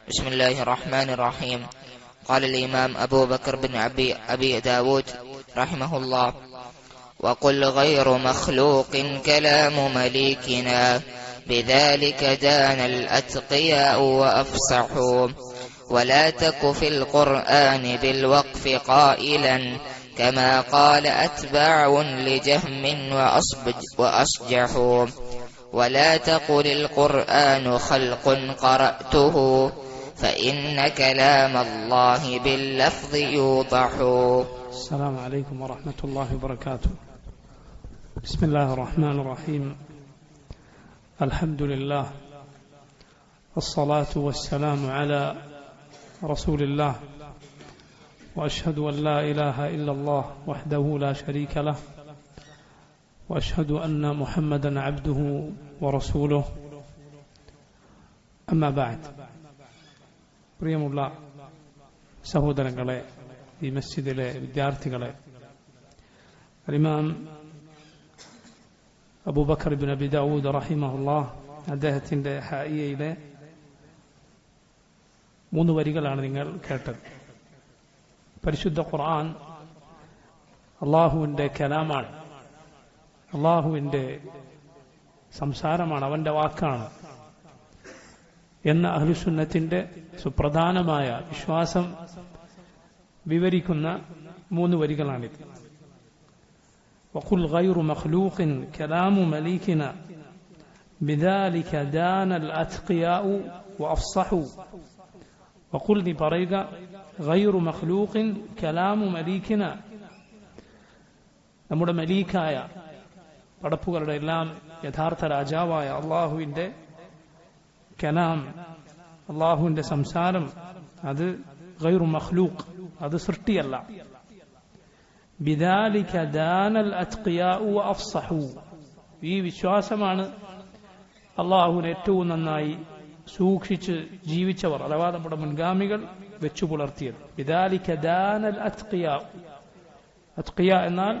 بسم الله الرحمن الرحيم. قال الإمام أبو بكر بن أبي داود رحمه الله: وقل غير مخلوق كلام مليكنا بذلك دان الأتقياء وأفصحوا ولا تك في القرآن بالوقف قائلا كما قال أتباع لجهم وأصجحوا ولا تقل القرآن خلق قرأته فإن كلام الله باللفظ يوضح. السلام عليكم ورحمة الله وبركاته. بسم الله الرحمن الرحيم. الحمد لله والصلاة والسلام على رسول الله وأشهد أن لا إله إلا الله وحده لا شريك له وأشهد أن محمدا عبده ورسوله أما بعد. പ്രിയമുള്ള സഹോദരങ്ങളെ, ഈ മസ്ജിദിലെ വിദ്യാർത്ഥികളെ, ഇമാം അബൂബക്കർ ഇബ്നു അബി ദാവൂദ് റഹിമഹുല്ലാഹ് അദ്ദേഹത്തിന്റെ ഹായിയയിലെ 3 വരികളാണ് നിങ്ങൾ കേട്ടത്. പരിശുദ്ധ ഖുർആൻ അള്ളാഹുവിന്റെ കലാമാണ്, അള്ളാഹുവിന്റെ സംസാരമാണ്, അവന്റെ വാക്കാണ് എന്ന അഹ്ലുസുന്നത്തിന്റെ സുപ്രധാനമായ വിശ്വാസം വിവരിക്കുന്ന 3 വരികളാണിത്. وقل غير مخلوق كلام مليكنا بذلك دان الأتقياء وأفصحوا. وقل നീ പറയുക, غير مخلوق كلام مليكنا, നമ്മുടെ മലീക്കായ പടപ്പുകളുടെ എല്ലാം യഥാർത്ഥ രാജാവായ അള്ളാഹുവിന്റെ കലാം, അള്ളാഹുവിന്റെ സംസാരം, അത് ഗൈറു മഖ്ലൂഖ്, അത് സൃഷ്ടിയല്ല. ബിദാലിക ദാനൽ അത്ഖിയാഉ വഅഫ്സഹു, ഈ വിശ്വാസമാണ് അള്ളാഹുവിനെ ഏറ്റവും നന്നായി സൂക്ഷിച്ച് ജീവിച്ചവർ അഥവാ നമ്മുടെ മുൻഗാമികൾ വെച്ചു പുലർത്തിയത്. ബിദാലിക ദാനൽ അത്ഖിയാഉ, അത്ഖിയ എന്നാൽ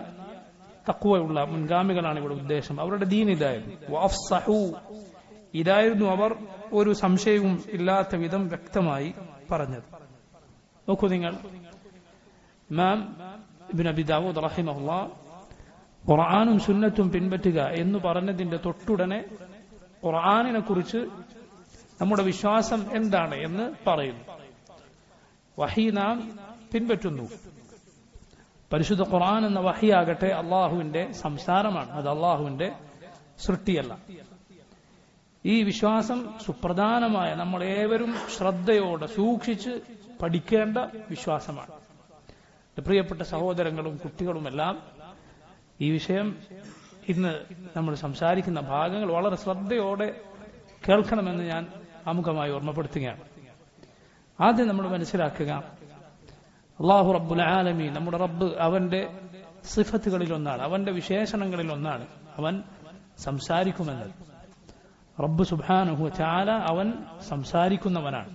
തഖ്വയുള്ള മുൻഗാമികളാണ് ഇവിടെ ഉദ്ദേശം. അവരുടെ ദീൻ ഇതായിരുന്നു. വഅഫ്സഹു, ഇതായിരുന്നു അവർ ഒരു സംശയവും ഇല്ലാത്ത വിധം വ്യക്തമായി പറഞ്ഞത്. നോക്കൂ നിങ്ങൾ, ഇമാം ഇബ്നു അബി ദാവൂദ് റഹിമഹുല്ലാഹ് ഖുർആനും സുന്നത്തും പിൻപറ്റുക എന്ന് പറഞ്ഞതിന്റെ തൊട്ടുടനെ ഖുർആനിനെ കുറിച്ച് നമ്മുടെ വിശ്വാസം എന്താണ് എന്ന് പറയുന്നു. വഹി നാം പിൻപറ്റുന്നു. പരിശുദ്ധ ഖുർആൻ എന്ന വഹിയാകട്ടെ അള്ളാഹുവിന്റെ സംസാരമാണ്, അത് അള്ളാഹുവിന്റെ സൃഷ്ടിയല്ല. ഈ വിശ്വാസം സുപ്രധാനമായ നമ്മൾ ഏവരും ശ്രദ്ധയോടെ സൂക്ഷിച്ച് പഠിക്കേണ്ട വിശ്വാസമാണ്. പ്രിയപ്പെട്ട സഹോദരങ്ങളും കുട്ടികളുമെല്ലാം ഈ വിഷയം ഇന്ന് നമ്മൾ സംസാരിക്കുന്ന ഭാഗങ്ങൾ വളരെ ശ്രദ്ധയോടെ കേൾക്കണമെന്ന് ഞാൻ ആമുഖമായി ഓർമ്മപ്പെടുത്തുകയാണ്. ആദ്യം നമ്മൾ മനസ്സിലാക്കുക, അല്ലാഹു റബ്ബുൽ ആലമീൻ, നമ്മുടെ റബ്ബ്, അവന്റെ സിഫത്തുകളിൽ ഒന്നാണ്, അവന്റെ വിശേഷണങ്ങളിൽ ഒന്നാണ് അവൻ സംസാരിക്കുമെന്നത്. റബ്ബ് സുബ്ഹാനഹു വ തആല അവൻ സംസാരിക്കുന്നവനാണ്.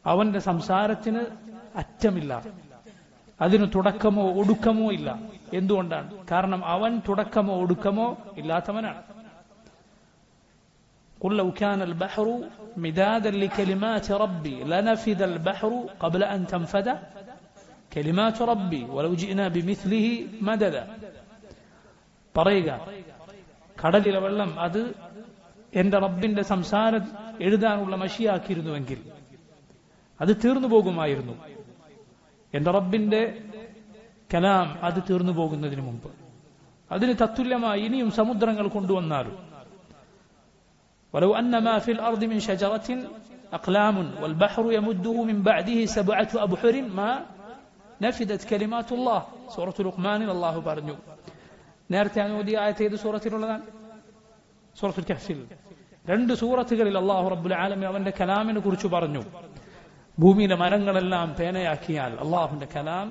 അവന്റെ സംസാരത്തിന് അറ്റമില്ല, അതിന് തുടക്കമോ ഒടുക്കമോ ഇല്ല. എന്തുകൊണ്ടാണ്? കാരണം അവൻ തുടക്കമോ ഒടുക്കമോ ഇല്ലാത്തവനാണ്. قل لو كان البحر مدادا لكلمات ربي لنفد البحر قبل أن تنفد كلمات ربي ولو جئنا بمثله مددا. പറയുക, കടലിലെ വെള്ളം അത് എന്റെ റബ്ബിന്റെ സംസാരം എഴുതാനുള്ള മഷിയാക്കിയിരുന്നുവെങ്കിൽ അത് തീർന്നു പോകുമായിരുന്നു. എന്റെ റബ്ബിന്റെ കലാം അത് തീർന്നു പോകുന്നതിന് മുമ്പ് അതിന് തത്തുല്യമായി ഇനിയും സമുദ്രങ്ങൾ കൊണ്ടുവന്നാലും. ولو أن ما في الأرض من شجرة أقلام والبحر يمده من بعده 7 أبحر ما نفدت كلمات الله. سورة لقمان الله പറഞ്ഞു. നേരത്തെ അനുവദിയ ആയത്ത് ഏത് സൂറത്തിലുള്ളതാണ്? സൂറത്തുൽ കഹ്ഫിൽ. 2 സൂറത്തുകളിൽ അല്ലാഹു റബ്ബുൽ ആലമീൻ അവന്റെ കലാമിനെ കുറിച്ച് പറഞ്ഞു. ഭൂമിയിലെ മരങ്ങളെല്ലാം പേനയാക്കിയാൽ അള്ളാഹുവിന്റെ കലാം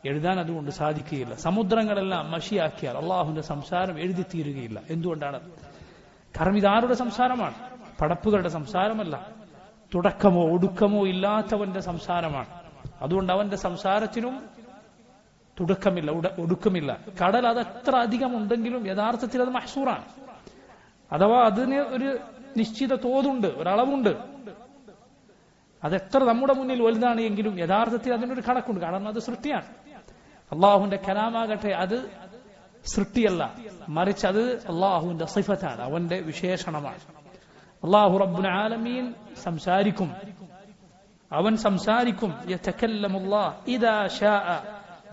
എഴുതാൻ അതുകൊണ്ട് സാധിക്കുകയില്ല. സമുദ്രങ്ങളെല്ലാം മഷിയാക്കിയാൽ അള്ളാഹുവിന്റെ സംസാരം എഴുതി തീരുകയില്ല. എന്തുകൊണ്ടാണ്? കാരണം ഇതാരുടെ സംസാരമാണ്? പടപ്പുകളുടെ സംസാരമല്ല, തുടക്കമോ ഒടുക്കമോ ഇല്ലാത്തവന്റെ സംസാരമാണ്. അതുകൊണ്ട് അവന്റെ സംസാരത്തിനും തുടക്കമില്ല, ഒടുക്കമില്ല. കടൽ അതെത്ര അധികം ഉണ്ടെങ്കിലും യഥാർത്ഥത്തിൽ അത് മഹ്സൂറാണ്. അഥവാ അതിന് ഒരു നിശ്ചിത തോതുണ്ട്, ഒരളവുണ്ട്. അതെത്ര നമ്മുടെ മുന്നിൽ വലുതാണ് എങ്കിലും യഥാർത്ഥത്തിൽ അതിനൊരു കണക്കുണ്ട്. കാരണം അത് സൃഷ്ടിയാണ്. അള്ളാഹുവിന്റെ കലാമാകട്ടെ അത് സൃഷ്ടിയല്ല, മറിച്ച് അത് അള്ളാഹുവിന്റെ സിഫത്താണ്, അവന്റെ വിശേഷണമാണ്. അള്ളാഹു റബ്ബുൽ ആലമീൻ സംസാരിക്കും, അവൻ സംസാരിക്കും. യതകല്ലമുല്ലാഹ് ഇദാ ശാഅ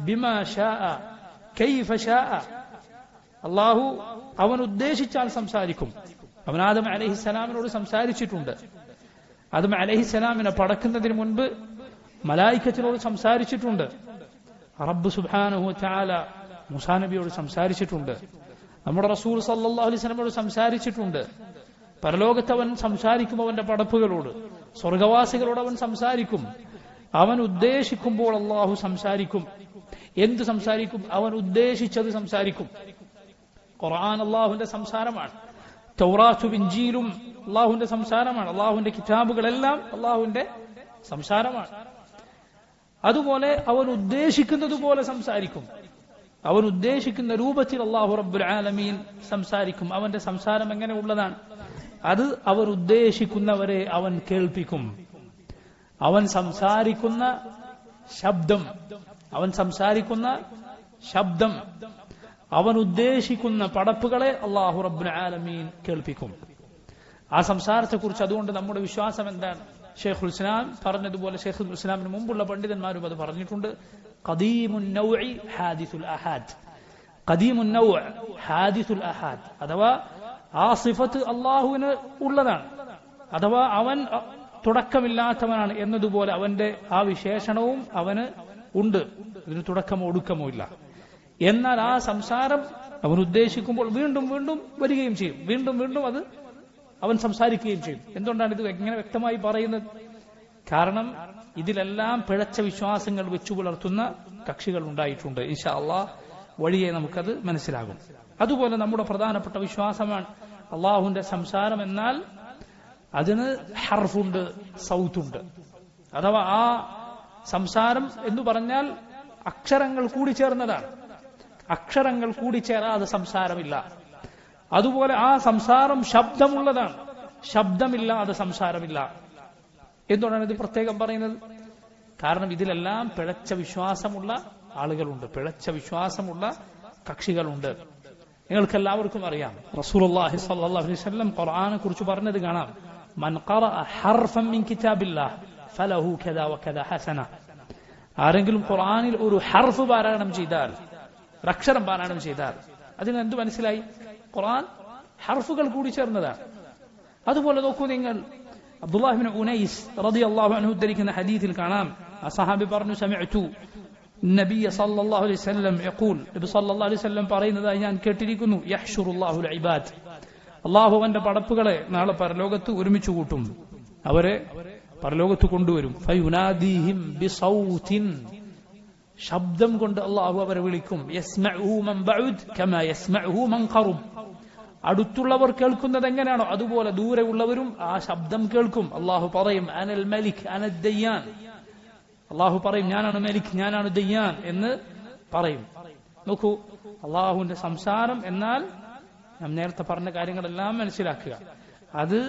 ബിമാ ശാഅ കൈഫ ശാഅ. അള്ളാഹു അവൻ ഉദ്ദേശിച്ചാൽ സംസാരിക്കും. അവൻ ആദം അലൈഹിസ്സലാമിനോട് സംസാരിച്ചിട്ടുണ്ട്. ആദം അലൈഹിസ്സലാമിനെ പടക്കുന്നതിന് മുൻപ് മലായിക്കത്തിനോട് സംസാരിച്ചിട്ടുണ്ട്. റബ്ബ് സുബ്ഹാനഹു വ തആല മൂസാ നബിയോട് സംസാരിച്ചിട്ടുണ്ട്. നമ്മുടെ റസൂൽ സല്ലല്ലാഹു അലൈഹി വസല്ലമയോട് സംസാരിച്ചിട്ടുണ്ട്. പരലോകത്ത് അവൻ സംസാരിക്കും അവന്റെ പടപ്പുകളോട്, സ്വർഗവാസികളോട് അവൻ സംസാരിക്കും. അവൻ ഉദ്ദേശിക്കുമ്പോൾ അള്ളാഹു സംസാരിക്കും. എന്ത് സംസാരിക്കും? അവൻ ഉദ്ദേശിച്ചത് സംസാരിക്കും. ഖുർആൻ അള്ളാഹുവിന്റെ സംസാരമാണ്. തൗറാത്തും ഇൻജീലും അള്ളാഹുവിന്റെ സംസാരമാണ്. അള്ളാഹുവിന്റെ കിതാബുകളെല്ലാം അള്ളാഹുവിന്റെ സംസാരമാണ്. അതുപോലെ അവൻ ഉദ്ദേശിക്കുന്നത് പോലെ സംസാരിക്കും. അവൻ ഉദ്ദേശിക്കുന്ന രൂപത്തിൽ അള്ളാഹു റബ്ബുൽ ആലമീൻ സംസാരിക്കും. അവന്റെ സംസാരം എങ്ങനെ ഉള്ളതാണ്? അത് അവർ ഉദ്ദേശിക്കുന്നവരെ അവൻ കേൾപ്പിക്കും. അവൻ സംസാരിക്കുന്ന ശബ്ദം, അവൻ ഉദ്ദേശിക്കുന്ന പടപ്പുകളെ അള്ളാഹു റബ്ബുൽ ആലമീൻ കേൾപ്പിക്കും. ആ സംസാരത്തെക്കുറിച്ച് അതുകൊണ്ട് നമ്മുടെ വിശ്വാസം എന്താണ്? ഷെയ്ഖുൽ ഇസ്ലാം പറഞ്ഞതുപോലെ, ഷെയ്ഖുൽ ഇസ്ലാമിന് മുമ്പുള്ള പണ്ഡിതന്മാരും അത് പറഞ്ഞിട്ടുണ്ട്. ഖദീമുൻ നൗഇ ഹാദിസുൽ അഹാദ്. ഖദീമുൻ നൗഅ് ഹാദിസുൽ അഹാദ് അഥവാ ആ സിഫത്ത് അള്ളാഹുവിന് ഉള്ളതാണ്, അഥവാ അവൻ തുടക്കമില്ലാത്തവനാണ് എന്നതുപോലെ അവന്റെ ആ വിശേഷണവും അവന് ഉണ്ട്. ഇതിന് തുടക്കമോ ഒടുക്കമോ ഇല്ല. എന്നാൽ ആ സംസാരം അവൻ ഉദ്ദേശിക്കുമ്പോൾ വീണ്ടും വീണ്ടും വരികയും ചെയ്യും. വീണ്ടും വീണ്ടും അത് അവൻ സംസാരിക്കുകയും ചെയ്യും. എന്തുകൊണ്ടാണ് ഇത് എങ്ങനെ വ്യക്തമായി പറയുന്നത്? കാരണം ഇതിലെല്ലാം പിഴച്ച വിശ്വാസങ്ങൾ വെച്ചു പുലർത്തുന്ന കക്ഷികൾ ഉണ്ടായിട്ടുണ്ട്. ഇൻഷാ അള്ളാഹ് വഴിയെ നമുക്കത് മനസ്സിലാകും. അതുപോലെ നമ്മുടെ പ്രധാനപ്പെട്ട വിശ്വാസമാണ് അള്ളാഹുവിന്റെ സംസാരം എന്നാൽ അതിന് ഹർഫുണ്ട്, സൗത്തുണ്ട്. അഥവാ ആ സംസാരം എന്ന് പറഞ്ഞാൽ അക്ഷരങ്ങൾ കൂടി ചേർന്നതാണ്. അക്ഷരങ്ങൾ കൂടി ചേരാതെ സംസാരമില്ല. അതുപോലെ ആ സംസാരം ശബ്ദമുള്ളതാണ്, ശബ്ദമില്ലാതെ സംസാരമില്ല. എന്തുകൊണ്ടാണ് ഇത് പ്രത്യേകം പറയുന്നത്? കാരണം ഇതിലെല്ലാം പിഴച്ച വിശ്വാസമുള്ള ആളുകളുണ്ട്, പിഴച്ച വിശ്വാസമുള്ള കക്ഷികളുണ്ട്. നിങ്ങൾക്ക് എല്ലാവർക്കും അറിയാം, റസൂലുള്ളാഹി സ്വല്ലല്ലാഹു അലൈഹി വസല്ലം ഖുർആനെ കുറിച്ച് പറഞ്ഞത് കാണാം. മൻ ഖറഅ ഹർഫൻ മിൻ കിതാബില്ലാഹ് ഫലഹു കദാ വകദാ ഹസന. ആരെങ്കിലും ഖുർആനിൽ ഒരു ഹർഫ് പാരായണം ചെയ്താൽ, ഒരു അക്ഷരം പാരായണം ചെയ്താൽ, അതിന് എന്ത് മനസ്സിലായി? ഖുർആൻ ഹർഫുകൾ കൂടി ചേർന്നതാണ്. അതുപോലെ നോക്കൂ നിങ്ങൾ, അബ്ദുല്ലാഹ് ഇബ്നു ഉനൈസ് റളിയല്ലാഹു അൻഹു ഉദ്ധരിക്കുന്ന ഹദീസിൽ കാണാം, ആ സഹാബി പറഞ്ഞു, സമിഅ്തു നബിയ സല്ലല്ലാഹു അലൈഹി വസല്ലം യഖൂൽ, നബി സല്ലല്ലാഹു അലൈഹി വസല്ലം പറയുന്നതായി ഞാൻ കേട്ടിരിക്കുന്നു, യഹ്ശുറുല്ലാഹുൽ ഇബാദ്, അല്ലാഹു അവന്റെ പടപ്പുകളെ നാളെ പരലോകത്ത് ഒരുമിച്ച് കൂട്ടും, അവരെ പരലോകത്ത് കൊണ്ടുവരും. ഫയുനാദീഹിം ബിസൗതിൻ, ശബ്ദം കൊണ്ട് അല്ലാഹു അവരെ വിളിക്കും. യസ്മഉഹു മൻ ബഅദ് കമാ യസ്മഉഹു മൻ ഖറബ്, അടുത്തുള്ളവർ കേൾക്കുന്നത് എങ്ങനെയാണോ അതുപോലെ ദൂരെയുള്ളവരും ആ ശബ്ദം കേൾക്കും. അല്ലാഹു പറയും, അനൽ മലിക് അനദ് ദയ്യാൻ, അല്ലാഹു പറയും, ഞാനാണ് മലിക്, ഞാനാണ് ദയ്യാൻ എന്ന് പറയും. നോക്കൂ, അല്ലാഹുവിന്റെ സംസാരം എന്നാൽ നാം നേരത്തെ പറഞ്ഞ കാര്യങ്ങളെല്ലാം മനസ്സിലാക്കുക. അത്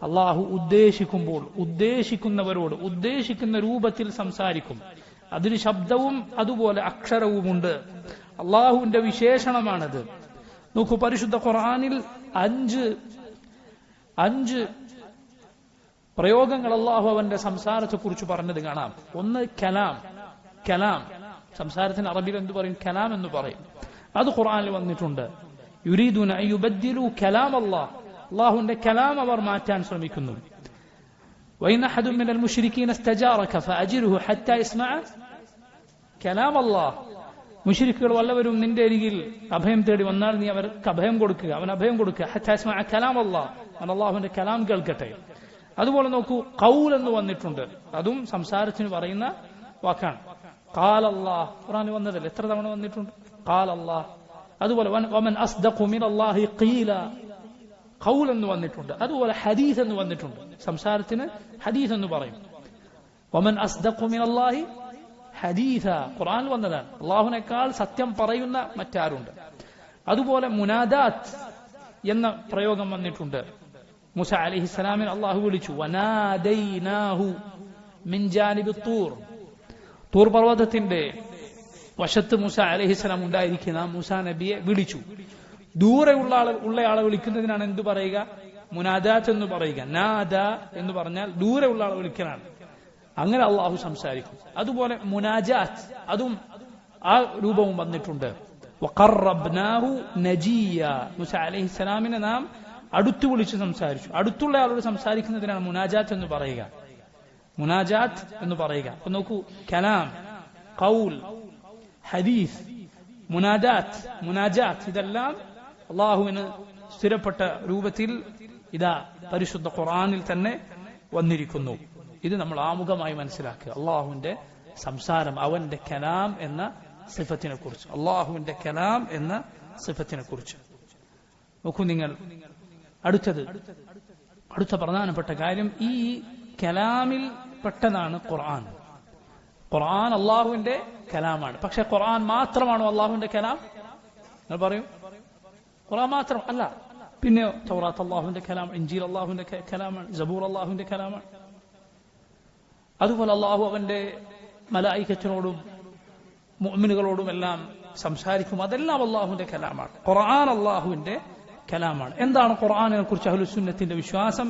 അല്ലാഹു ഉദ്ദേശിക്കുമ്പോൾ ഉദ്ദേശിക്കുന്നവരോട് ഉദ്ദേശിക്കുന്ന രൂപത്തിൽ സംസാരിക്കും. അതിന് ശബ്ദവും അതുപോലെ അക്ഷരവുമുണ്ട്. അല്ലാഹുവിന്റെ വിശേഷണമാണത്. നോക്കൂ, പരിശുദ്ധ ഖുർആനിൽ അഞ്ച് പ്രയോഗങ്ങൾ അല്ലാഹു അവന്റെ സംസാരത്തെ കുറിച്ച് പറഞ്ഞത് കാണാം. ഒന്ന് കലാം. കലാം സംസാരത്തിന് അറബിയിൽ എന്ത് പറയും? കലാം എന്ന് പറയും. അത് ഖുർആനിൽ വന്നിട്ടുണ്ട്. യുരീദൂന അൻ യുബദ്ദിലു കലാം അല്ലാഹ്, അല്ലാഹുവിന്റെ കലാം അവർ മാറ്റാൻ ശ്രമിക്കുന്നു. വഇൻ അഹദുൻ മിനൽ മുശ്രികീന ഇസ്തജാറക ഫഅജിർഹു ഹത്താ യസ്മഅ കലാം അല്ലാഹ്. മുശ്രിക്കുകൾ വല്ലവരും നിന്റെ അരികിൽ അഭയം തേടി വന്നാൽ നീ അവർക്ക് അഭയം കൊടുക്കുക, അവൻ അഭയം കൊടുക്കുക. ഹത്താ യസ്മഅ കലാം അല്ലാഹ്, അവൻ അല്ലാഹുവിന്റെ കലാം കേൾക്കട്ടെ. അതുപോലെ നോക്കൂ, ഖൗൽ എന്ന് വന്നിട്ടുണ്ട്. അതും സംസാരത്തിന് പറയുന്ന വാക്കാണ്. ഖാല അല്ലാഹ് ഖുർആനിൽ വന്നതല്ലേ, എത്ര തവണ വന്നിട്ടുണ്ട്? ഖാല അല്ലാഹ്. അതുപോലെ വമൻ അസ്ദഖു മിനല്ലാഹി ഖീല, ഖൗൽ എന്ന് വന്നിട്ടുണ്ട്. അതുപോലെ ഹദീസ് എന്ന് വന്നിട്ടുണ്ട്. സംസാരത്തിന് ഹദീസ് എന്ന് പറയും. വമൻ അസ്ദഖു മിനല്ലാഹി ഹദീസ, ഖുർആനിൽ വന്നതാണ്. അല്ലാഹുവിനേക്കാൾ സത്യം പറയുന്ന മറ്റാരുണ്ട്? അതുപോലെ മുനാദാത്ത് എന്ന പ്രയോഗം വന്നിട്ടുണ്ട്. മൂസ അലൈഹിസ്സലാമിനെ അല്ലാഹു വിളിച്ചു, വനാദൈനാഹു, മിൻ ജാനിബി തൂർ പർവ്വതത്തിന്റെ വശത്ത് മൂസ അലൈഹിസ്സലാം ഉണ്ടായിരിക്കുന്ന മൂസാ നബിയെ വിളിച്ചു. ദൂരെ ഉള്ളയാളെ വിളിക്കുന്നതിനാണ് എന്തു പറയുക? മുനാജാത്ത് എന്ന് പറയുക. നാദ എന്ന് പറഞ്ഞാൽ ദൂരെ ഉള്ള ആളെ വിളിക്കലാണ്. അങ്ങനെ അള്ളാഹു സംസാരിക്കും. അതുപോലെ മുനാജാത്ത് അതും ആ രൂപവും വന്നിട്ടുണ്ട്. വഖറബ്നാഹു നജിയ, മൂസ അലൈഹിസ്സലാമിനെ നാം അടുത്തു വിളിച്ച് സംസാരിച്ചു. അടുത്തുള്ള ആളോട് സംസാരിക്കുന്നതിനാണ് മുനാജാത്ത് എന്ന് പറയുക. മുനാജാത്ത് എന്ന് പറയുക. അപ്പൊ നോക്കൂ, കലാം, ഖൗൽ, ഹദീസ്, മുനാജാത്ത് ഇതെല്ലാം അള്ളാഹുവിന് സ്ഥിരപ്പെട്ട രൂപത്തിൽ ഇതാ പരിശുദ്ധ ഖുർആനിൽ തന്നെ വന്നിരിക്കുന്നു. ഇത് നമ്മൾ ആമുഖമായി മനസ്സിലാക്കുക. അള്ളാഹുവിന്റെ സംസാരം, അവന്റെ കലാം എന്ന സിഫത്തിനെ കുറിച്ച്, അള്ളാഹുവിന്റെ കലാം എന്ന സിഫത്തിനെ കുറിച്ച് നോക്കൂ നിങ്ങൾ. അടുത്ത പ്രധാനപ്പെട്ട കാര്യം, ഈ കലാമിൽ പെട്ടതാണ് ഖുർആൻ. ഖുർആൻ അള്ളാഹുവിന്റെ കലാമാണ്. പക്ഷെ ഖുർആൻ മാത്രമാണോ അള്ളാഹുവിന്റെ കലാം? നിങ്ങൾ പറയും, ഖുർആൻ മാത്രം അല്ല. പിന്നെ തൗറാത്ത് അള്ളാഹുവിന്റെ കലാം, ഇഞ്ചീൽ അള്ളാഹുവിന്റെ കലാമാണ്, സബൂർ അള്ളാഹുവിന്റെ കലാമാണ്. അതുപോലെ അള്ളാഹു അവന്റെ മലായികത്തിനോടും മുഅ്മിനുകളോടും എല്ലാം സംസാരിക്കും. അതെല്ലാം അള്ളാഹുവിന്റെ കലാമാണ്. ഖുർആൻ അള്ളാഹുവിന്റെ കലാമാണ്. എന്താണ് ഖുർആനിനെ കുറിച്ച് അഹ്ലുസുന്നത്തിന്റെ വിശ്വാസം?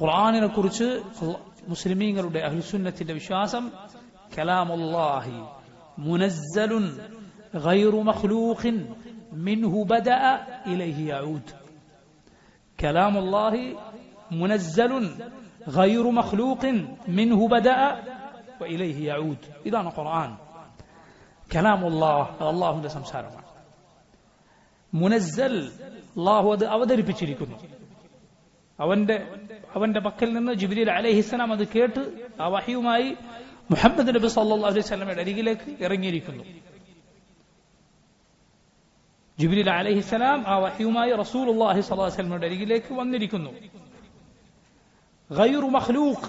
ഖുർആനിനെ കുറിച്ച് മുസ്ലിമീങ്ങളുടെ അഹ്ലുസുന്നത്തിന്റെ വിശ്വാസം, കലാമുല്ലാഹി മുനസ്സലുൻ ഗൈറു മഖ്ലൂഖിൻ മിൻഹു ബദഅ ഇലൈഹി യഊദ്. കലാമുല്ലാഹി മുനസ്സലുൻ ഗൈറു മഖ്ലൂഖിൻ മിൻഹു ബദഅ വഇലൈഹി യഊദ്. ഇതാണ് ഖുർആൻ. കലാമുല്ലാഹ് അല്ലാഹുവിന്റെ സംസാരമാണ്. മുനസ്സൽ, അല്ലാഹു അത് അവതരിപ്പിച്ചിരിക്കുന്നു. അവന്റെ പക്കൽ നിന്ന് ജിബ്രീൽ അലൈഹിസ്സലാം അത് കേട്ട് ആ വഹയുമായി മുഹമ്മദ് നബി സല്ലല്ലാഹു അലൈഹി വസല്ലമയുടെ അരികിലേക്ക് ഇറങ്ങിയിരിക്കുന്നു. ജിബ്രീൽ അലൈഹിസ്സലാം ആ വഹയുമായി റസൂലുള്ളാഹി സ്വല്ലല്ലാഹു അലൈഹി വസല്ലമയുടെ അരികിലേക്ക് വന്നിരിക്കുന്നു. ഗൈറു മഖ്ലൂഖ്,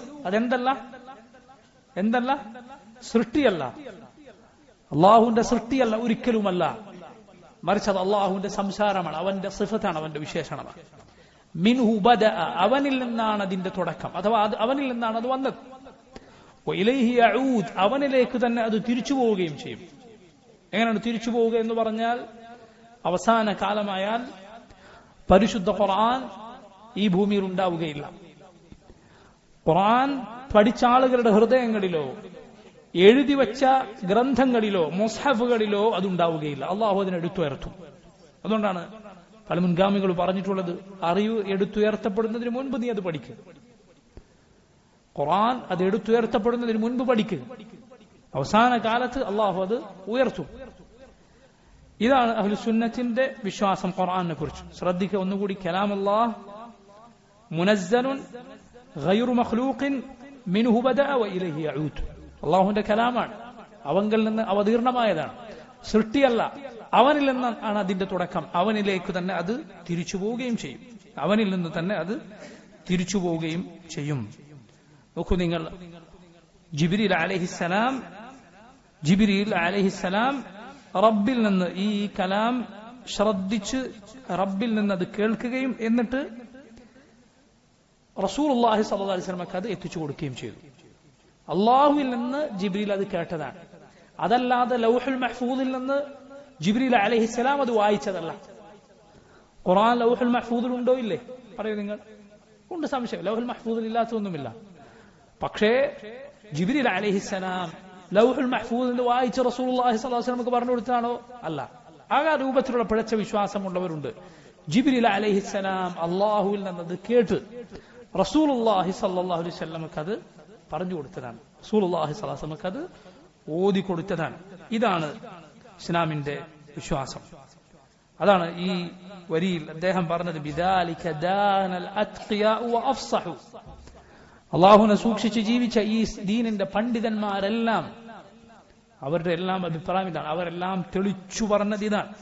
എന്തല്ല സൃഷ്ടിയല്ല, അള്ളാഹുവിന്റെ സൃഷ്ടിയല്ല, ഒരിക്കലുമല്ല. മറിച്ച് അത് അള്ളാഹുവിന്റെ സംസാരമാണ്, അവന്റെ സിഫത്താണ്, അവന്റെ വിശേഷണമാണ്. മിൻഹു ബദഅ, അവനിൽ നിന്നാണ് അതിന്റെ തുടക്കം, അഥവാ അവനിൽ നിന്നാണ് അത് വന്നത്. വഇലൈഹി യഊദ്, അവനിലേക്ക് തന്നെ അത് തിരിച്ചു പോവുകയും ചെയ്യും. എങ്ങനെയാണ് തിരിച്ചു പോവുക എന്ന് പറഞ്ഞാൽ, അവസാന കാലമായാൽ പരിശുദ്ധ ഖുർആൻ ഈ ഭൂമിയിൽ ഉണ്ടാവുകയില്ല. ഖുർആൻ പഠിച്ച ആളുകളുടെ ഹൃദയങ്ങളിലോ എഴുതി വെച്ച ഗ്രന്ഥങ്ങളിലോ മുസ്ഹഫുകളിലോ അതുണ്ടാവുകയില്ല. അള്ളാഹു അതിനെ എടുത്തുയർത്തും. അതുകൊണ്ടാണ് പല മുൻഗാമികൾ പറഞ്ഞിട്ടുള്ളത്, അറിവ് എടുത്തുയർത്തപ്പെടുന്നതിന് മുൻപ് നീ അത് പഠിക്കുക. ഖുർആൻ അത് എടുത്തുയർത്തപ്പെടുന്നതിന് മുൻപ് പഠിക്കുക. അവസാന കാലത്ത് അള്ളാഹു അത് ഉയർത്തും. ഇതാണ് അഹ്ലുസുന്നത്തിന്റെ വിശ്വാസം ഖുർആനെ കുറിച്ച്. ശ്രദ്ധിക്കുക ഒന്നുകൂടി, കലാമുല്ലാഹ് മുനസ്സലുൻ ഗൈറു മഖ്ലൂഖിൻ മിൻഹു ബദഅ വഇലൈഹി യഊദ്. അള്ളാഹുവിന്റെ കലാമാണ്, അവങ്കിൽ നിന്ന് അവതീർണമായതാണ്, സൃഷ്ടിയല്ല. അവനിൽ നിന്നാണ് അതിന്റെ തുടക്കം, അവനിലേക്ക് തന്നെ അത് തിരിച്ചു പോവുകയും ചെയ്യും. അവനിൽ നിന്ന് തന്നെ അത് തിരിച്ചു പോവുകയും ചെയ്യും. നോക്കൂ നിങ്ങൾ, ജിബ്രീൽ അലൈഹിസ്സലാം റബ്ബിൽ നിന്ന് ഈ കലാം ശ്രദ്ധിച്ച് റബ്ബിൽ നിന്ന് അത് കേൾക്കുകയും എന്നിട്ട് റസൂലുള്ളാഹി സ്വല്ലല്ലാഹു അലൈഹി വസല്ലമക്ക് അത് എത്തിച്ചു കൊടുക്കുകയും ചെയ്തു. അള്ളാഹുവിൽ നിന്ന് ജിബ്രീൽ അത് കേട്ടതാണ്. അതല്ലാതെ ലൗഹുൽ മഹ്ഫൂദിൽ നിന്ന് ജിബ്രീൽ അലൈഹിസ്സലാം അത് വായിച്ചതല്ല. ഖുർആൻ ലൗഹുൽ മഹ്ഫൂദിൽ ഉണ്ടോ ഇല്ലേ? പറയൂ നിങ്ങൾ. ഉണ്ട്, സംശയം. ലൗഹുൽ മഹ്ഫൂദിൽ ഇല്ലാത്തതൊന്നുമില്ല. പക്ഷേ ജിബ്രീൽ അലൈഹിസ്സലാം ലൗഹുൽ മഹ്ഫൂദിൽ വായിച്ച് റസൂലുള്ളാഹി സ്വല്ലല്ലാഹു അലൈഹി വസല്ലമക്ക് പറഞ്ഞു കൊടുത്താണോ? അല്ല. ആ രൂപത്തിലുള്ള പിഴച്ച വിശ്വാസമുള്ളവരുണ്ട്. ജിബ്രീൽ അലൈഹിസ്സലാം അള്ളാഹുവിൽ നിന്നത് കേട്ട് റസൂലുള്ളാഹി സ്വല്ലല്ലാഹു അലൈഹി വസല്ലമക്ക് അത് പറഞ്ഞു കൊടുത്തതാണ്. റസൂലുള്ളാഹി സ്വല്ലല്ലാഹു അലൈഹി വസല്ലമക്ക് അത് ഓതി കൊടുത്തതാണ്. ഇതാണ് ഇസ്ലാമിന്റെ വിശ്വാസം. അതാണ് ഈ വരിയിൽ അദ്ദേഹം പറഞ്ഞത്, ബിദാലിക ദാനൽ അത്ഖിയാഉ വഅഫ്സഹു. അള്ളാഹുവിനെ സൂക്ഷിച്ച് ജീവിച്ച ഈ ദീനിന്റെ പണ്ഡിതന്മാരെല്ലാം അവരുടെ എല്ലാം അഭിപ്രായം ഇതാണ്. അവരെല്ലാം തെളിച്ചു പറഞ്ഞത് ഇതാണ്.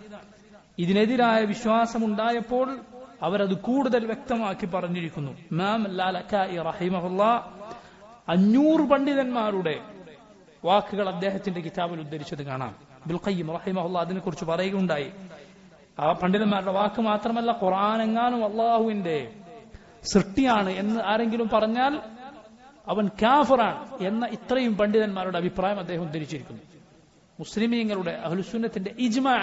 ഇതിനെതിരായ വിശ്വാസമുണ്ടായപ്പോൾ അവരത് കൂടുതൽ വ്യക്തമാക്കി പറഞ്ഞിരിക്കുന്നു. ഇമാം ലാലക്കായി റഹിമഹുല്ലാഹ് 500 പണ്ഡിതന്മാരുടെ വാക്കുകൾ അദ്ദേഹത്തിന്റെ കിതാബിൽ ഉദ്ധരിച്ചത് കാണാം. ഇബ്നുൽ ഖയ്യിം റഹിമഹുല്ലാഹ് അതിനെക്കുറിച്ച് പറയുകയുണ്ടായി. ആ പണ്ഡിതന്മാരുടെ വാക്ക് മാത്രമല്ല, ഖുർആൻ എങ്ങാനും അള്ളാഹുവിന്റെ സൃഷ്ടിയാണ് എന്ന് ആരെങ്കിലും പറഞ്ഞാൽ അവൻ കാഫിറാണ് എന്ന ഇത്രയും പണ്ഡിതന്മാരുടെ അഭിപ്രായം അദ്ദേഹം ഉദ്ധരിച്ചിരിക്കുന്നു. മുസ്ലിമീങ്ങളുടെ അഹ്ലുസുന്നത്തിന്റെ ഇജ്മാ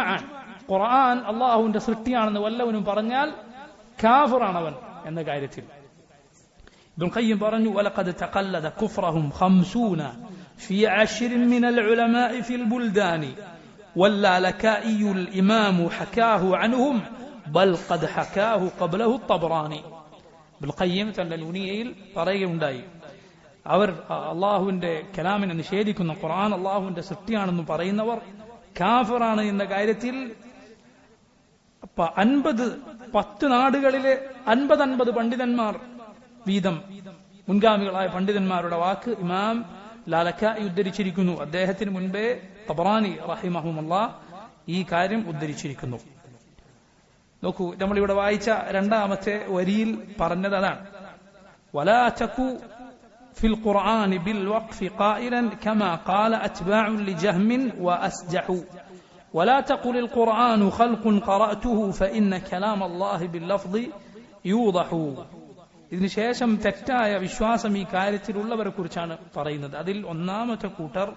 ആണ്. ഖുർആൻ അള്ളാഹുവിന്റെ സൃഷ്ടിയാണെന്ന് വല്ലവനും പറഞ്ഞാൽ കാഫിറാണവൻ എന്ന കാര്യത്തിൽ. ഇബ്നുൽ ഖയ്യിം പറഞ്ഞു, വലഖദ് തഖല്ലദ കുഫ്റഹും 50 في 10 من العلماء في البلدان واللالكائي الإمام حكاه عنهم بل قد حكاه قبله الطبراني. ഇബ്നുൽ ഖയ്യിം തന്റെ നൂനിയയിൽ പറയുകയുണ്ടായി, അവർ അള്ളാഹുവിന്റെ കലാമിനെ നിഷേധിക്കുന്ന, ഖുർആൻ അള്ളാഹുവിന്റെ സൃഷ്ടിയാണെന്ന് പറയുന്നവർ കാഫിറാണ് എന്ന കാര്യത്തിൽ 10 നാടുകളിലെ 50 പണ്ഡിതന്മാർ വീതം മുൻഗാമികളായ പണ്ഡിതന്മാരുടെ വാക്ക് ഇമാം ലാലക്കായി ഉദ്ധരിച്ചിരിക്കുന്നു. അദ്ദേഹത്തിന് മുൻപേ തബറാനി റഹിമഹുമുല്ലാഹ് ഈ കാര്യം ഉദ്ധരിച്ചിരിക്കുന്നു. നോക്കൂ, നമ്മളിവിടെ വായിച്ച രണ്ടാമത്തെ വരിയിൽ പറഞ്ഞത് അതാണ്. വലാ തകു ഫിൽ ഖുർആനി ബിൽ വഖ്ഫി ഖായിലൻ കമാ ഖാല അത്ബാഉ ലിജഹ്മിൻ വഅസ്ജഹു വലാ തഖുൽ ഖുർആനു ഖൽഖുൻ ഖറഅതുഹു ഫഇന്ന കലാം അല്ലാഹി ബിൽ ലഫ്ളി യൂദഹു. ഇതിനുശേഷം തെറ്റായ വിശ്വാസം ഈ കാര്യത്തിലുള്ളവരെ കുറിച്ചാണ് പറയുന്നത്. അതിൽ ഒന്നാമത്തെ കൂട്ടർ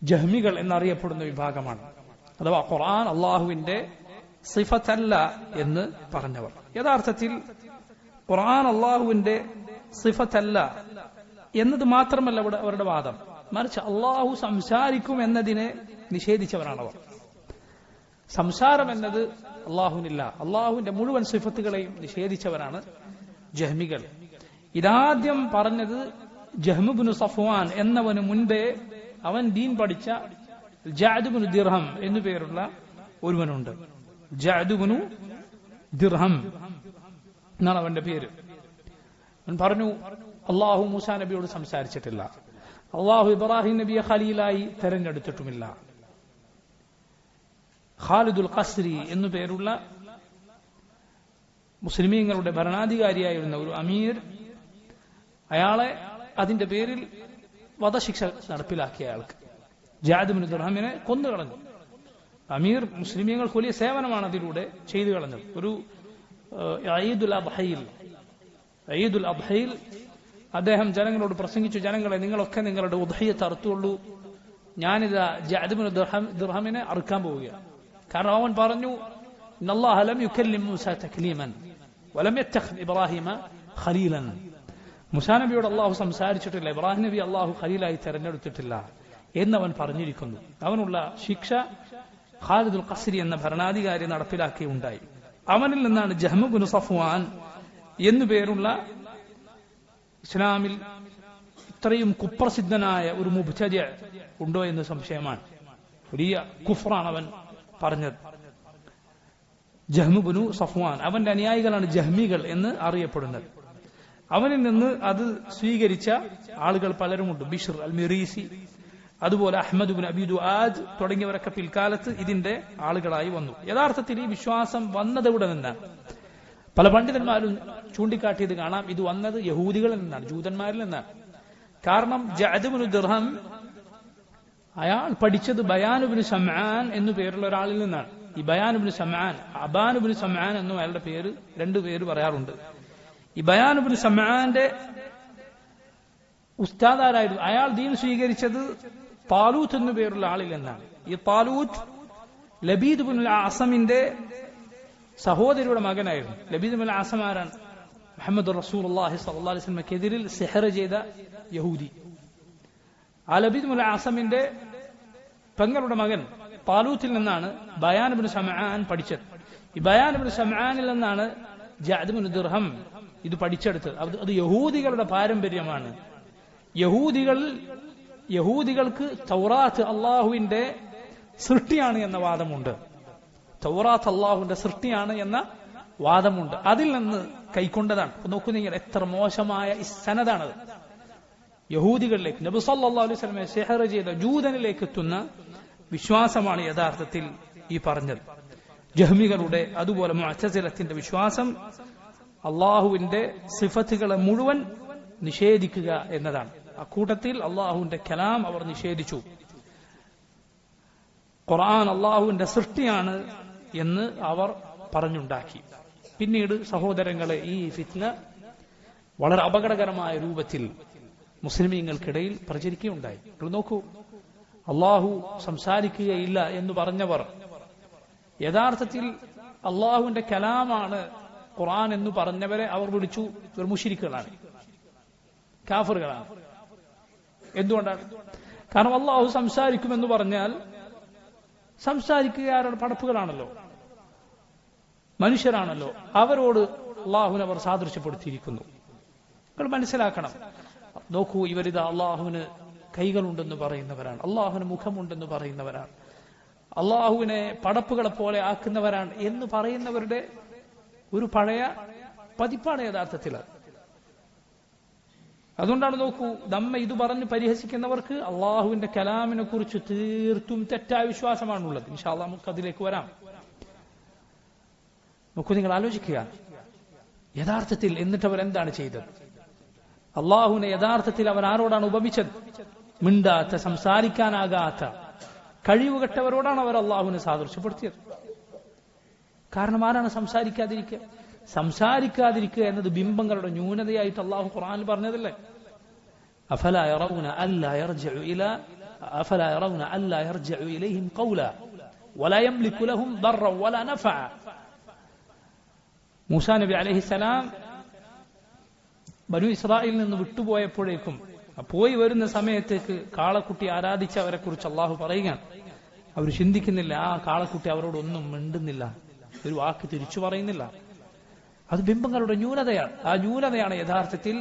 ജഹ്മികൾ എന്നറിയപ്പെടുന്ന വിഭാഗമാണ്. അഥവാ ഖുർആൻ അള്ളാഹുവിന്റെ സിഫത്തല്ല എന്ന് പറഞ്ഞവർ. യഥാർത്ഥത്തിൽ ഖുർആൻ അള്ളാഹുവിന്റെ സിഫത്തല്ല എന്നത് മാത്രമല്ല അവരുടെ വാദം, മറിച്ച് അള്ളാഹു സംസാരിക്കും എന്നതിനെ നിഷേധിച്ചവരാണവർ. സംസാരം എന്നത് അള്ളാഹുവിനില്ല, അള്ളാഹുവിന്റെ മുഴുവൻ സിഫത്തുകളെയും നിഷേധിച്ചവരാണ് ജഹ്മികൾ. ഇതാദ്യം പറഞ്ഞത് ജഹ്മു ഇബ്നു സഫ്വാൻ എന്നവന് മുൻപേ അവൻ ദീൻ പഠിച്ച ജഅദ് ഇബ്നു ദിർഹം എന്നു പേരുള്ള ഒരുവനുണ്ട്. ജഅദ് ഇബ്നു ദിർഹം എന്നാണ് അവന്റെ പേര്. അവൻ പറഞ്ഞു, അള്ളാഹു മൂസാ നബിയോട് സംസാരിച്ചിട്ടില്ല, അള്ളാഹു ഇബ്രാഹിം നബിയെ ഖലീലായി തെരഞ്ഞെടുത്തിട്ടുമില്ല. ഖാലിദുൽ ഖസ്രി എന്നു പേരുള്ള മുസ്ലിമീങ്ങളുടെ ഭരണാധികാരിയായിരുന്ന ഒരു അമീർ, അയാളെ അതിന്റെ പേരിൽ വധശിക്ഷ നടപ്പിലാക്കിയ അയാൾക്ക് ജഅദ് ഇബ്നു ദിർഹമിനെ കൊന്നുകളഞ്ഞു. അമീർ മുസ്ലിമീങ്ങൾക്ക് വലിയ സേവനമാണ് അതിലൂടെ ചെയ്തു കളഞ്ഞത്. ഒരു ഈദുൽ അദ്ഹയിൽ അദ്ദേഹം ജനങ്ങളോട് പ്രസംഗിച്ചു, ജനങ്ങളെ നിങ്ങളൊക്കെ നിങ്ങളുടെ ഉദ്ഹിയത്ത് അറുത്തുള്ളൂ, ഞാനിതാ ജഅദ് ഇബ്നു ദിർഹമിനെ അറുക്കാൻ പോവുകയാണ്. കാരണം അവൻ പറഞ്ഞു, ഇന്നല്ലാഹ ലം യുകല്ലിം മൂസ തക്ലീമൻ വലം യത്തഖിദ് ഇബ്രാഹിമ ഖലീലൻ. മൂസാ നബിയോട് അള്ളാഹു സംസാരിച്ചിട്ടില്ല, ഇബ്രാഹിം നബി അള്ളാഹു ഖലീലായി തെരഞ്ഞെടുത്തിട്ടില്ല എന്നവൻ പറഞ്ഞിരിക്കുന്നു. അവനുള്ള ശിക്ഷ ഖാലിദുൽ ഖസ്രി എന്ന ഭരണാധികാരി നടപ്പിലാക്കിയുണ്ടായി. അവനിൽ നിന്നാണ് ജഹ്മു ഇബ്നു സഫ്വാൻ എന്നു പേരുള്ള ഇസ്ലാമിൽ ഇത്രയും കുപ്രസിദ്ധനായ ഒരു മുബ്തദി ഉണ്ടോ എന്ന് സംശയമാണ്. വലിയ കുഫ്റാണ് അവൻ പറഞ്ഞത്. ജഹ്മു ഇബ്നു സഫ്വാൻ, അവന്റെ അനുയായികളാണ് ജഹ്മികൾ എന്ന് അറിയപ്പെടുന്നത്. അവനിൽ നിന്ന് അത് സ്വീകരിച്ച ആളുകൾ പലരുമുണ്ട്. ബിഷ്ർ അൽ മിറീസി, അതുപോലെ അഹ്മദ് ഇബ്നു അബീ ദുആദ് തുടങ്ങിയവരൊക്കെ പിൽക്കാലത്ത് ഇതിന്റെ ആളുകളായി വന്നു. യഥാർത്ഥത്തിൽ ഈ വിശ്വാസം വന്നത് ഇവിടെ നിന്നാണ്. പല പണ്ഡിതന്മാരും ചൂണ്ടിക്കാട്ടിയത് കാണാം, ഇത് വന്നത് യഹൂദികളിൽ നിന്നാണ്, ജൂതന്മാരിൽ നിന്നാണ്. കാരണം ജഅദ് ഇബ്നു ദിർഹം അയാൾ പഠിച്ചത് ബയാൻ ഇബ്നു സമആൻ എന്നു പേരുള്ള ഒരാളിൽ നിന്നാണ്. ഈ ബയാൻ ഇബ്നു സമആൻ, അബാൻ ഇബ്നു സമആൻ എന്നും അയാളുടെ പേര്, രണ്ടു പേര് പറയാറുണ്ട്. ഈ ബയാൻ ഇബ്നു സമആന്റെ ഉസ്താദാരായിരുന്നു. അയാൾ ദീൻ സ്വീകരിച്ചത് താലൂത്ത് എന്നു പേരുള്ള ആളിൽ നിന്നാണ്. ഈ താലൂത്ത് ലബീദ് ഇബ്നുൽ അസമിന്റെ സഹോദരിയുടെ മകനായിരുന്നു. ലബീദ് ഇബ്നുൽ അസം ആരാണ്? മുഹമ്മദ് റസൂലുള്ളാഹി സ്വല്ലല്ലാഹു അലൈഹി വസല്ലമക്കെതിരിൽ സിഹർ ചെയ്ത യഹൂദി. ആ ലബീദ് ഇബ്നുൽ അസമിന്റെ പെങ്ങളുടെ മകൻ താലൂത്തിൽ നിന്നാണ് ബയാൻ ഇബ്നു സമആൻ പഠിച്ചത്. ഈ ബയാൻ ഇബ്നു സമആനിൽ നിന്നാണ് ജഅദ് ഇബ്നു ദിർഹം ഇത് പഠിച്ചെടുത്തത്. അത് യഹൂദികളുടെ പാരമ്പര്യമാണ്. യഹൂദികൾക്ക് തൗറാത്ത് അള്ളാഹുവിന്റെ സൃഷ്ടിയാണ് എന്ന വാദമുണ്ട്. തൗറാത്ത് അള്ളാഹുവിന്റെ സൃഷ്ടിയാണ് എന്ന വാദമുണ്ട്. അതിൽ നിന്ന് കൈക്കൊണ്ടതാണ്. നോക്കൂ നിങ്ങൾ, എത്ര മോശമായ സനദാണത്. യഹൂദികളിലേക്ക്, നബി സല്ലല്ലാഹു അലൈഹി വസല്ലമയെ സിഹർ ചെയ്ത ജൂതനിലേക്ക് എത്തുന്ന വിശ്വാസമാണ് യഥാർത്ഥത്തിൽ ഈ പറഞ്ഞത്. ജഹ്മികളുടെ അതുപോലെ മുഅ്തസിലത്തിന്റെ വിശ്വാസം അള്ളാഹുവിന്റെ സിഫത്തുകളെ മുഴുവൻ നിഷേധിക്കുക എന്നതാണ്. അക്കൂട്ടത്തിൽ അള്ളാഹുവിന്റെ കലാം അവർ നിഷേധിച്ചു. ഖുർആൻ അള്ളാഹുവിന്റെ സൃഷ്ടിയാണ് എന്ന് അവർ പറഞ്ഞുണ്ടാക്കി. പിന്നീട് സഹോദരങ്ങളെ, ഈ ഫിത്ന വളരെ അപകടകരമായ രൂപത്തിൽ മുസ്ലിമീങ്ങൾക്കിടയിൽ പ്രചരിക്കുകയുണ്ടായി. നിങ്ങൾ നോക്കൂ, അള്ളാഹു സംസാരിക്കുകയില്ല എന്ന് പറഞ്ഞവർ യഥാർത്ഥത്തിൽ അള്ളാഹുവിന്റെ കലാമാണ് ഖുർആൻ എന്ന് പറഞ്ഞവരെ അവർ വിളിച്ചു ഇവർ മുശ്രിക്കുകളാണ്, കാഫിറുകളാണ്. എന്തുകൊണ്ടാണ്? കാരണം അള്ളാഹു സംസാരിക്കുമെന്ന് പറഞ്ഞാൽ സംസാരിക്കുക ആരുടെ പടപ്പുകളാണല്ലോ, മനുഷ്യരാണല്ലോ. അവരോട് അള്ളാഹുവിനെ അവർ സാദൃശ്യപ്പെടുത്തിയിരിക്കുന്നു. നിങ്ങൾ മനസ്സിലാക്കണം. നോക്കൂ, ഇവരിത് അള്ളാഹുവിന് കൈകളുണ്ടെന്ന് പറയുന്നവരാണ്, അള്ളാഹുവിന് മുഖമുണ്ടെന്ന് പറയുന്നവരാണ്, അള്ളാഹുവിനെ പടപ്പുകളെ പോലെ ആക്കുന്നവരാണ് എന്ന് പറയുന്നവരുടെ ഒരു പഴയ പതിപ്പാണ് യഥാർത്ഥത്തിൽ. അതുകൊണ്ടാണ് നോക്കൂ, നമ്മെ ഇത് പറഞ്ഞ് പരിഹസിക്കുന്നവർക്ക് അള്ളാഹുവിന്റെ കലാമിനെ കുറിച്ച് തീർത്തും തെറ്റായ വിശ്വാസമാണുള്ളത്. ഇൻഷാ അല്ലാഹ് നമുക്ക് അതിലേക്ക് വരാം. നോക്കൂ, നിങ്ങൾ ആലോചിക്കുക, യഥാർത്ഥത്തിൽ എന്നിട്ട് അവർ എന്താണ് ചെയ്തത്? അള്ളാഹുവിനെ യഥാർത്ഥത്തിൽ അവർ ആരോടാണ് ഉപമിച്ചത്? മിണ്ടാത്ത, സംസാരിക്കാനാകാത്ത, കഴിവുകെട്ടവരോടാണ് അവർ അള്ളാഹുവിനെ സാദൃശ്യപ്പെടുത്തിയത്. കാരണം ആരാണ് സംസാരിക്കാതിരിക്കുക? സംസാരിക്കാതിരിക്കുക എന്നത് ബിംബങ്ങളുടെ ന്യൂനതയായിട്ട് അള്ളാഹു ഖുർആനിൽ പറഞ്ഞതല്ലേ? അഫലാ യറൗന അല്ലാ യർജിഉ ഇലൈഹിം ഖൗലാ വലാ യംലികു ലഹും ദർറൻ വലാ നഫഅ. മൂസാ നബി അലൈഹിസ്സലാം ബനു ഇസ്രായേലിൽ നിന്ന് വിട്ടുപോയപ്പോഴേക്കും പോയി വരുന്ന സമയത്തേക്ക് കാളക്കുട്ടി ആരാധിച്ചവരെ കുറിച്ച് അള്ളാഹു പറയുകയാണ്. അവർ ചിന്തിക്കുന്നില്ല, ആ കാളക്കുട്ടി അവരോടൊന്നും മിണ്ടുന്നില്ല, ഒരു വാക്ക് തിരിച്ചു പറയുന്നില്ല. അത് ബിംബങ്ങളുടെ ന്യൂനതയാണ്. ആ ന്യൂനതയാണ് യഥാർത്ഥത്തിൽ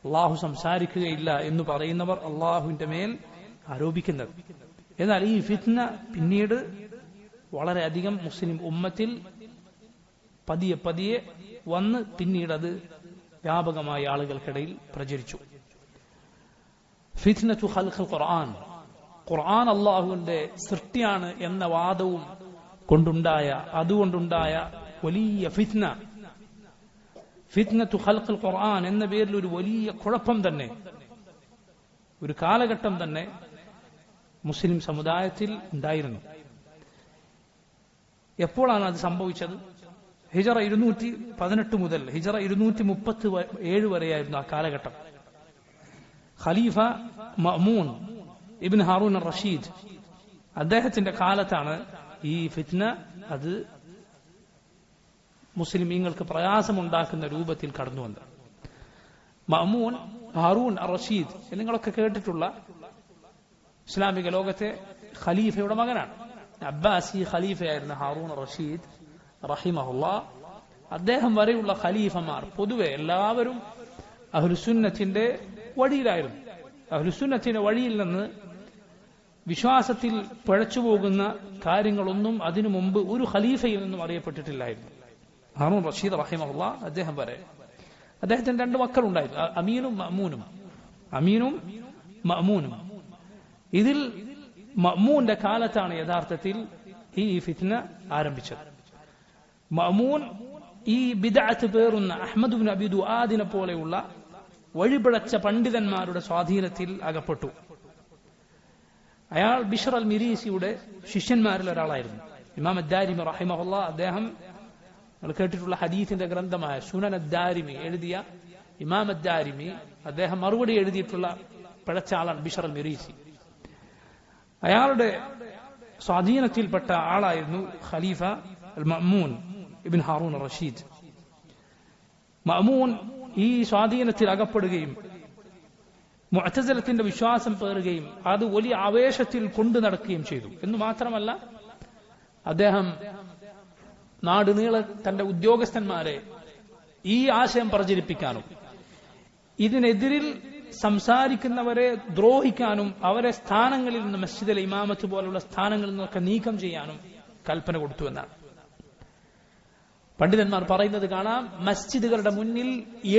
അള്ളാഹു സംസാരിക്കുകയില്ല എന്ന് പറയുന്നവർ അള്ളാഹുവിന്റെ മേൽ ആരോപിക്കുന്നത്. എന്നാൽ ഈ ഫിത്ന പിന്നീട് വളരെയധികം മുസ്ലിം ഉമ്മത്തിൽ പതിയെ പതിയെ വന്ന് പിന്നീട് അത് വ്യാപകമായ ആളുകൾക്കിടയിൽ പ്രചരിച്ചു. ഫിത്നതു ഖൽഖുൽ ഖുർആൻ, ഖുർആൻ അള്ളാഹുവിന്റെ സൃഷ്ടിയാണ് എന്ന വാദവും അതുകൊണ്ടുണ്ടായ വലിയ ഫിത്ന, ഫിത്നതു ഖൽഖുൽ ഖുർആൻ എന്ന പേരിൽ ഒരു വലിയ കുഴപ്പം തന്നെ, ഒരു കാലഘട്ടം തന്നെ മുസ്ലിം സമുദായത്തിൽ ഉണ്ടായിരുന്നു. എപ്പോഴാണ് അത് സംഭവിച്ചത്? ഹിജറ 218 മുതൽ ഹിജറ 237 വരെയായിരുന്നു ആ കാലഘട്ടം. ഖലീഫ മഅ്മൂൻ ഇബ്ൻ ഹാറൂൻ റഷീദ് അദ്ദേഹത്തിന്റെ കാലത്താണ് ഈ ഫിത്ന അത് മുസ്ലിമീങ്ങൾക്ക് പ്രയാസമുണ്ടാക്കുന്ന രൂപത്തിൽ കടന്നു വന്നത്. മഅ്മൂൻ ഹാറൂൻ റഷീദ് നിങ്ങളൊക്കെ കേട്ടിട്ടുള്ള ഇസ്ലാമിക ലോകത്തെ ഖലീഫയുടെ മകനാണ്. അബ്ബാസി ഖലീഫയായിരുന്ന ഹാറൂൻ റഷീദ് റഹിമഹുല്ലാ, അദ്ദേഹം വരെയുള്ള ഖലീഫമാർ പൊതുവെ എല്ലാവരും അഹ്ലുസുന്നത്തിന്റെ വഴിയിലായിരുന്നു. അഹ്ലുസുന്നത്തിന്റെ വഴിയിൽ നിന്ന് വിശ്വാസത്തിൽ പിഴച്ചുപോകുന്ന കാര്യങ്ങളൊന്നും അതിനു മുമ്പ് ഒരു ഖലീഫയിൽ നിന്നും അറിയപ്പെട്ടിട്ടില്ലായിരുന്നു. ഹാറൂൻ റഷീദ് റഹിമഹുല്ലാ അദ്ദേഹം വരെ, അദ്ദേഹത്തിന് 2 മക്കളുണ്ടായിരുന്നു, അമീനും മഅ്മൂനും. ഇതിൽ മഅ്മൂന്റെ കാലത്താണ് യഥാർത്ഥത്തിൽ ഈ ഫിത്ന ആരംഭിച്ചത്. മഅ്മൂൻ ഈ ബിദ്അത്ത് പേറുന്ന അഹ്മദ് ഇബ്നു അബി ദുആദിനെ പോലെയുള്ള വഴിപിഴച്ച പണ്ഡിതന്മാരുടെ സ്വാധീനത്തിൽ അകപ്പെട്ടു. അയാൾ ബിശ്ർ അൽ മിരീസിയുടെ ശിഷ്യന്മാരിൽ ഒരാളായിരുന്നു. ഇമാം അദ്ദാരിമി റഹിമഹുല്ലാ, അദ്ദേഹം നിങ്ങൾ കേട്ടിട്ടുള്ള ഹദീസിന്റെ ഗ്രന്ഥമായ സുനൻ അദ്ദാരിമി എഴുതിയ ഇമാം അദ്ദാരിമി, അദ്ദേഹം മറുപടി എഴുതിയിട്ടുള്ള പിഴച്ച ആളാണ് ബിശ്ർ അൽ മിരീസി. അയാളുടെ സ്വാധീനത്തിൽപ്പെട്ട ആളായിരുന്നു ഖലീഫ അൽ മഅ്മൂൻ ഇബ്ൻ ഹാറൂൻ റഷീദ്. മഅ്മൂൻ ഈ സ്വാധീനത്തിൽ അകപ്പെടുകയും മുഅ്തസിലത്തിന്റെ വിശ്വാസം പേറുകയും അത് വലിയ ആവേശത്തിൽ കൊണ്ടു നടക്കുകയും ചെയ്തു. എന്ന് മാത്രമല്ല, അദ്ദേഹം നാടുനീളെ തന്റെ ഉദ്യോഗസ്ഥന്മാരെ ഈ ആശയം പ്രചരിപ്പിക്കാനും ഇതിനെതിരിൽ സംസാരിക്കുന്നവരെ ദ്രോഹിക്കാനും അവരെ സ്ഥാനങ്ങളിൽ നിന്ന്, മസ്ജിദിലെ ഇമാമത്ത് പോലുള്ള സ്ഥാനങ്ങളിൽ നിന്നൊക്കെ നീക്കം ചെയ്യാനും കൽപ്പന കൊടുത്തു എന്നാണ് പണ്ഡിതന്മാർ പറയുന്നത് കാണാം. മസ്ജിദുകളുടെ മുന്നിൽ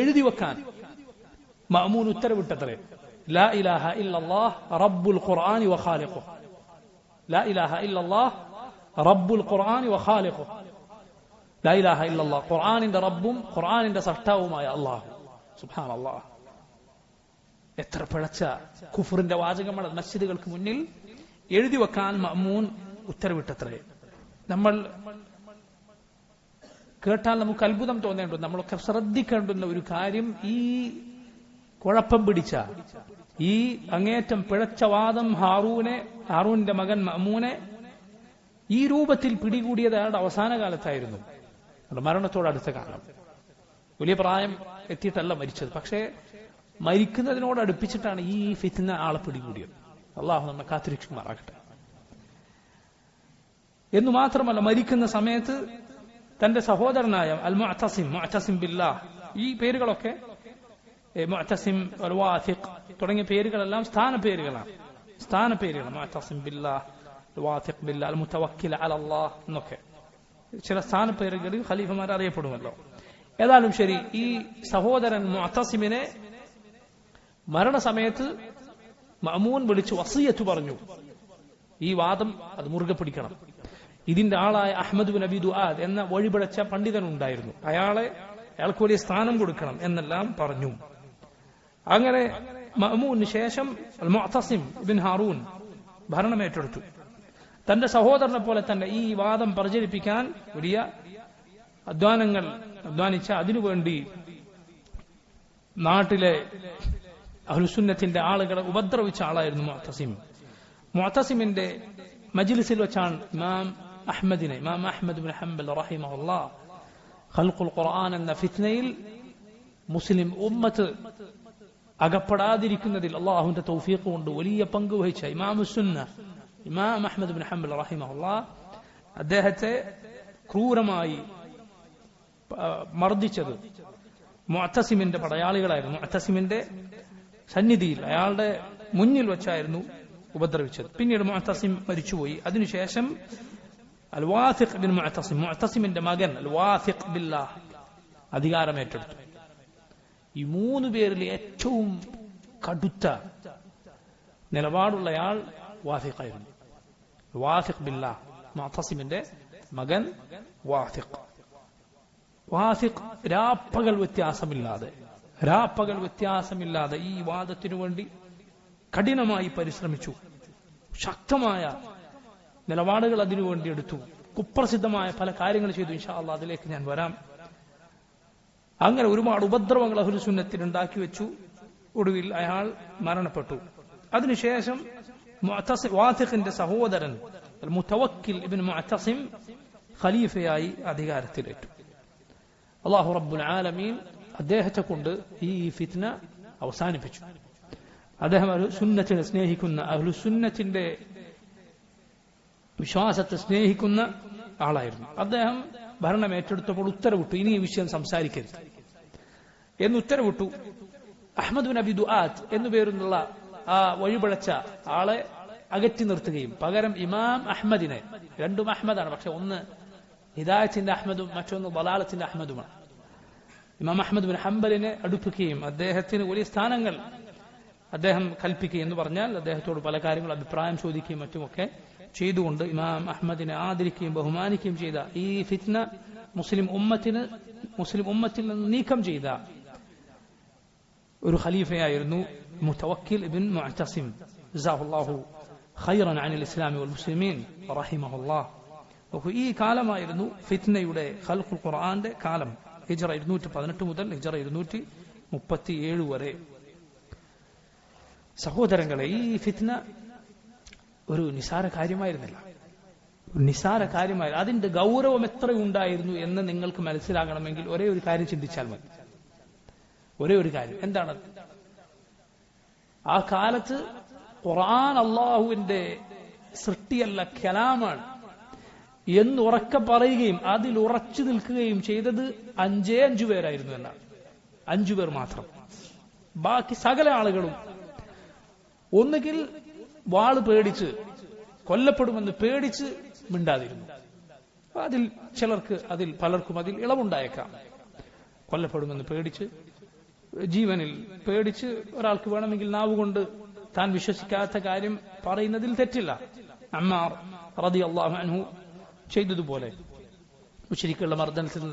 എഴുതി വെക്കാൻ മഅ്മൂൻ ഉത്തരവിട്ടത്രേ, ലാ ഇലാഹ ഇല്ലല്ലാഹ് റബ്ബുൽ ഖുർആനി വ ഖാലിഖുഹു, ലാ ഇലാഹ ഇല്ലല്ലാഹ് റബ്ബുൽ ഖുർആനി വ ഖാലിഖുഹു, ലാ ഇലാഹ ഇല്ലല്ലാഹ് ഖുർആനിന്റെ റബ്ബും ഖുർആനിന്റെ സൃഷ്ടാവുമായ അല്ലാഹു. സുബ്ഹാനല്ലാഹ്, എത്ര പിഴച്ച കുഫറിന്റെ വാചകമാണ്. മസ്ജിദുകൾക്ക് മുന്നിൽ എഴുതി വെക്കാൻ മഅ്മൂൻ ഉത്തരവിട്ടത്രേ. നമ്മൾ കേട്ടാൽ നമുക്ക് അത്ഭുതം തോന്നേണ്ടത്, നമ്മളൊക്കെ ശ്രദ്ധിക്കേണ്ടുന്ന ഒരു കാര്യം, ഈ കുഴപ്പം പിടിച്ച, ഈ അങ്ങേറ്റം പിഴച്ച വാദം ഹാറൂന്റെ മകൻ മഅ്മൂനെ ഈ രൂപത്തിൽ പിടികൂടിയത് അയാളുടെ അവസാന കാലത്തായിരുന്നു, മരണത്തോടടുത്ത കാലം. വലിയ പ്രായം എത്തിയിട്ടല്ല മരിച്ചത്, പക്ഷേ മരിക്കുന്നതിനോട് അടുപ്പിച്ചിട്ടാണ് ഈ ഫിത്ന ആളെ പിടികൂടിയത്. അള്ളാഹു നമ്മെ കാത്തിരക്ഷിക്കുമാറാകട്ടെ. എന്നു മാത്രമല്ല, മരിക്കുന്ന സമയത്ത് തന്റെ സഹോദരനായ അൽ മുഅ്തസിം ബില്ലാഹ്, ഈ പേരുകളൊക്കെ മുഅ്തസിം, അൽ വാസിഖ് തുടങ്ങിയ പേരുകളെല്ലാം സ്ഥാനപ്പേരുകളാണ്. മുഅ്തസിം ബില്ലാഹ്, അൽ വാസിഖ് ബില്ലാഹ്, അൽ മുതവക്കിൽ അലല്ലാഹ് എന്നൊക്കെ ചില സ്ഥാനപ്പേരുകളിൽ ഖലീഫമാർ അറിയപ്പെടുമല്ലോ. ഏതായാലും ശരി, ഈ സഹോദരൻ മുഅ്തസിമിനെ മരണസമയത്ത് മഅ്മൂൻ വിളിച്ച് വസിയത്ത് പറഞ്ഞു, ഈ വാദം അത് മുറുകെ പിടിക്കണം. ഇതിന്റെ ആളായ അഹ്മദ് ബിൻ അബി ദുആദ് എന്ന വഴിപിഴച്ച പണ്ഡിതനുണ്ടായിരുന്നു, അയാൾക്ക് വലിയ സ്ഥാനം കൊടുക്കണം എന്നെല്ലാം പറഞ്ഞു. അങ്ങനെ മഅ്മൂന് ശേഷം അൽ മുഅ്തസിം ഇബ്ൻ ഹാറൂൻ ഭരണമേറ്റെടുത്തു. തന്റെ സഹോദരനെ പോലെ തന്നെ ഈ വാദം പ്രചരിപ്പിക്കാൻ വലിയ അധ്വാനിച്ച, അതിനുവേണ്ടി നാട്ടിലെ അഹ്ലുസുന്നത്തിന്റെ ആളുകളെ ഉപദ്രവിച്ച ആളായിരുന്നു മുഅ്തസിമിന്റെ മജ്ലിസിൽ വെച്ചാണ് ഇമാം അഹ്മദ് ബിൻ ഹംബൽ റഹിമഹുല്ലാഹ് ഖൽഖുൽ ഖുർആൻ എന്ന ഫിത്നയിൽ മുസ്ലിം ഉമ്മത്ത് അകപ്പെടാതിരിക്കുന്നതിൽ അള്ളാഹുവിന്റെ തൗഫീഖ് കൊണ്ട് വലിയ പങ്ക് വഹിച്ച ഇമാം അഹ്മദ് ബിൻ ഹംബൽ റഹിമഹുല്ലാഹ് അദ്ദേഹത്തെ ക്രൂരമായി മർദ്ദിച്ചത് മുഅ്തസിമിന്റെ പടയാളികളായിരുന്നു. മുഅ്തസിമിന്റെ സന്നിധിയിൽ, അയാളുടെ മുന്നിൽ വെച്ചായിരുന്നു ഉപദ്രവിച്ചത്. പിന്നീട് മുഅ്തസിം മരിച്ചുപോയി. അതിനുശേഷം അൽ വാസിഖ് ബിൻ മുഅ്തസിമിന്റെ മകൻ അൽ വാസിഖ് ബില്ലാഹ് അധികാരമേറ്റെടുത്തു. ഈ മൂന്ന് പേരിൽ ഏറ്റവും കടുത്ത നിലപാടുള്ളയാൾ വാസിഖായിരുന്നു. വാസിഖ് ബില്ലാഹ്, മുഅ്തസിമിന്റെ മകൻ വാസിഖ് രാപ്പകൽ വ്യത്യാസമില്ലാതെ ഈ വാദത്തിനു വേണ്ടി കഠിനമായി പരിശ്രമിച്ചു. ശക്തമായ നിലപാടുകൾ അതിനുവേണ്ടി എടുത്തു. കുപ്രസിദ്ധമായ പല കാര്യങ്ങൾ ചെയ്തു. ഇൻഷാ അല്ലാഹ് അതിലേക്ക് ഞാൻ വരാം. അങ്ങനെ ഒരുപാട് ഉപദ്രവങ്ങൾ അഹ്ലുസുന്നത്തിന് ഉണ്ടാക്കി വെച്ചു. ഒടുവിൽ അയാൾ മരണപ്പെട്ടു. അതിനുശേഷം വാസിഖിന്റെ സഹോദരൻ അൽ മുതവക്കിൽ ഇബ്ൻ മുഅ്തസിം ഖലീഫയായി അധികാരത്തിലേറ്റു. അല്ലാഹു റബ്ബുൽ ആലമീൻ അദ്ദേഹത്തെ കൊണ്ട് ഈ ഫിത്ന അവസാനിപ്പിച്ചു. അദ്ദേഹം സുന്നത്തിനെ സ്നേഹിക്കുന്ന, അഹ്ലുസുന്നത്തിന്റെ വിശ്വാസത്തെ സ്നേഹിക്കുന്ന ആളായിരുന്നു. അദ്ദേഹം ഭരണം ഏറ്റെടുത്തപ്പോൾ ഉത്തരവിട്ടു, ഇനി ഈ വിഷയം സംസാരിക്കരുത് എന്ന് ഉത്തരവിട്ടു. അഹ്മദ് ബിൻ അബി ദുആദ് എന്നു പേരുള്ള ആ വഴിപിഴച്ച ആളെ അകറ്റി നിർത്തുകയും പകരം ഇമാം അഹ്മദിനെ, രണ്ടും അഹ്മദാണ്, പക്ഷെ ഒന്ന് ഹിദായത്തിന്റെ അഹ്മദും മറ്റൊന്ന് ബലാലത്തിന്റെ അഹ്മദുമാണ്, ഇമാം അഹ്മദ് ബിൻ ഹംബലിനെ അടുപ്പിക്കുകയും അദ്ദേഹത്തിന് വലിയ സ്ഥാനങ്ങൾ അദ്ദേഹം കൽപ്പിക്കുകയും എന്ന് പറഞ്ഞാൽ അദ്ദേഹത്തോട് പല കാര്യങ്ങളും അഭിപ്രായം ചോദിക്കുകയും മറ്റുമൊക്കെ ചെയ്തുകൊണ്ട് ഇമാം അഹ്മദിനെ ആദരിക്കുകയും ബഹുമാനിക്കുകയും ചെയ്ത ഈ ഫിത്ന മുസ്ലിം ഉമ്മത്തിൽ നിന്ന് നീക്കം ചെയ്ത ഒരു ഖലീഫയായിരുന്നു മുതവക്കിൽ ഇബ്ൻ മുഅ്തസിം ജസാഹുല്ലാഹു ഖൈറൻ അനിൽ ഇസ്ലാമി വൽ മുസ്ലിമീൻ റഹിമഹുല്ലാഹ്. ഈ കാലമായിരുന്നു ഫിത്നയുടെ ഖൽഖുൽ ഖുർആന്റെ കാലം. ഹിജ്റ 218 മുതൽ ഹിജ്റ 237 വരെ. സഹോദരങ്ങളെ, ഈ ഫിത്ന ഒരു നിസാര കാര്യമായിരുന്നില്ല. അതിന്റെ ഗൗരവം എത്രയുണ്ടായിരുന്നു എന്ന് നിങ്ങൾക്ക് മനസ്സിലാകണമെങ്കിൽ ഒരേ ഒരു കാര്യം ചിന്തിച്ചാൽ മതി. ഒരേ ഒരു കാര്യം. എന്താണ്? ആ കാലത്ത് ഖുർആൻ അള്ളാഹുവിന്റെ സൃഷ്ടിയല്ല, കലാമാണ് എന്നുറക്കെ പറയുകയും അതിൽ ഉറച്ചു നിൽക്കുകയും ചെയ്തത് 5 പേരായിരുന്നു എന്നാണ്. 5 പേർ മാത്രം. ബാക്കി സകല ആളുകളും ഒന്നുകിൽ വാള് പേടിച്ച് കൊല്ലപ്പെടുമെന്ന് പേടിച്ച് മിണ്ടാതിരുന്നു. അതിൽ പലർക്കും അതിൽ ഇളവുണ്ടായേക്കാം. കൊല്ലപ്പെടുമെന്ന് പേടിച്ച്, ജീവനിൽ പേടിച്ച് ഒരാൾക്ക് വേണമെങ്കിൽ നാവുകൊണ്ട് താൻ വിശ്വസിക്കാത്ത കാര്യം പറയുന്നതിൽ തെറ്റില്ല. അമ്മാർ റളിയല്ലാഹു അൻഹു ചെയ്തതുപോലെ മുശ്രിക്കുകളുടെ മർദ്ദനത്തിൽ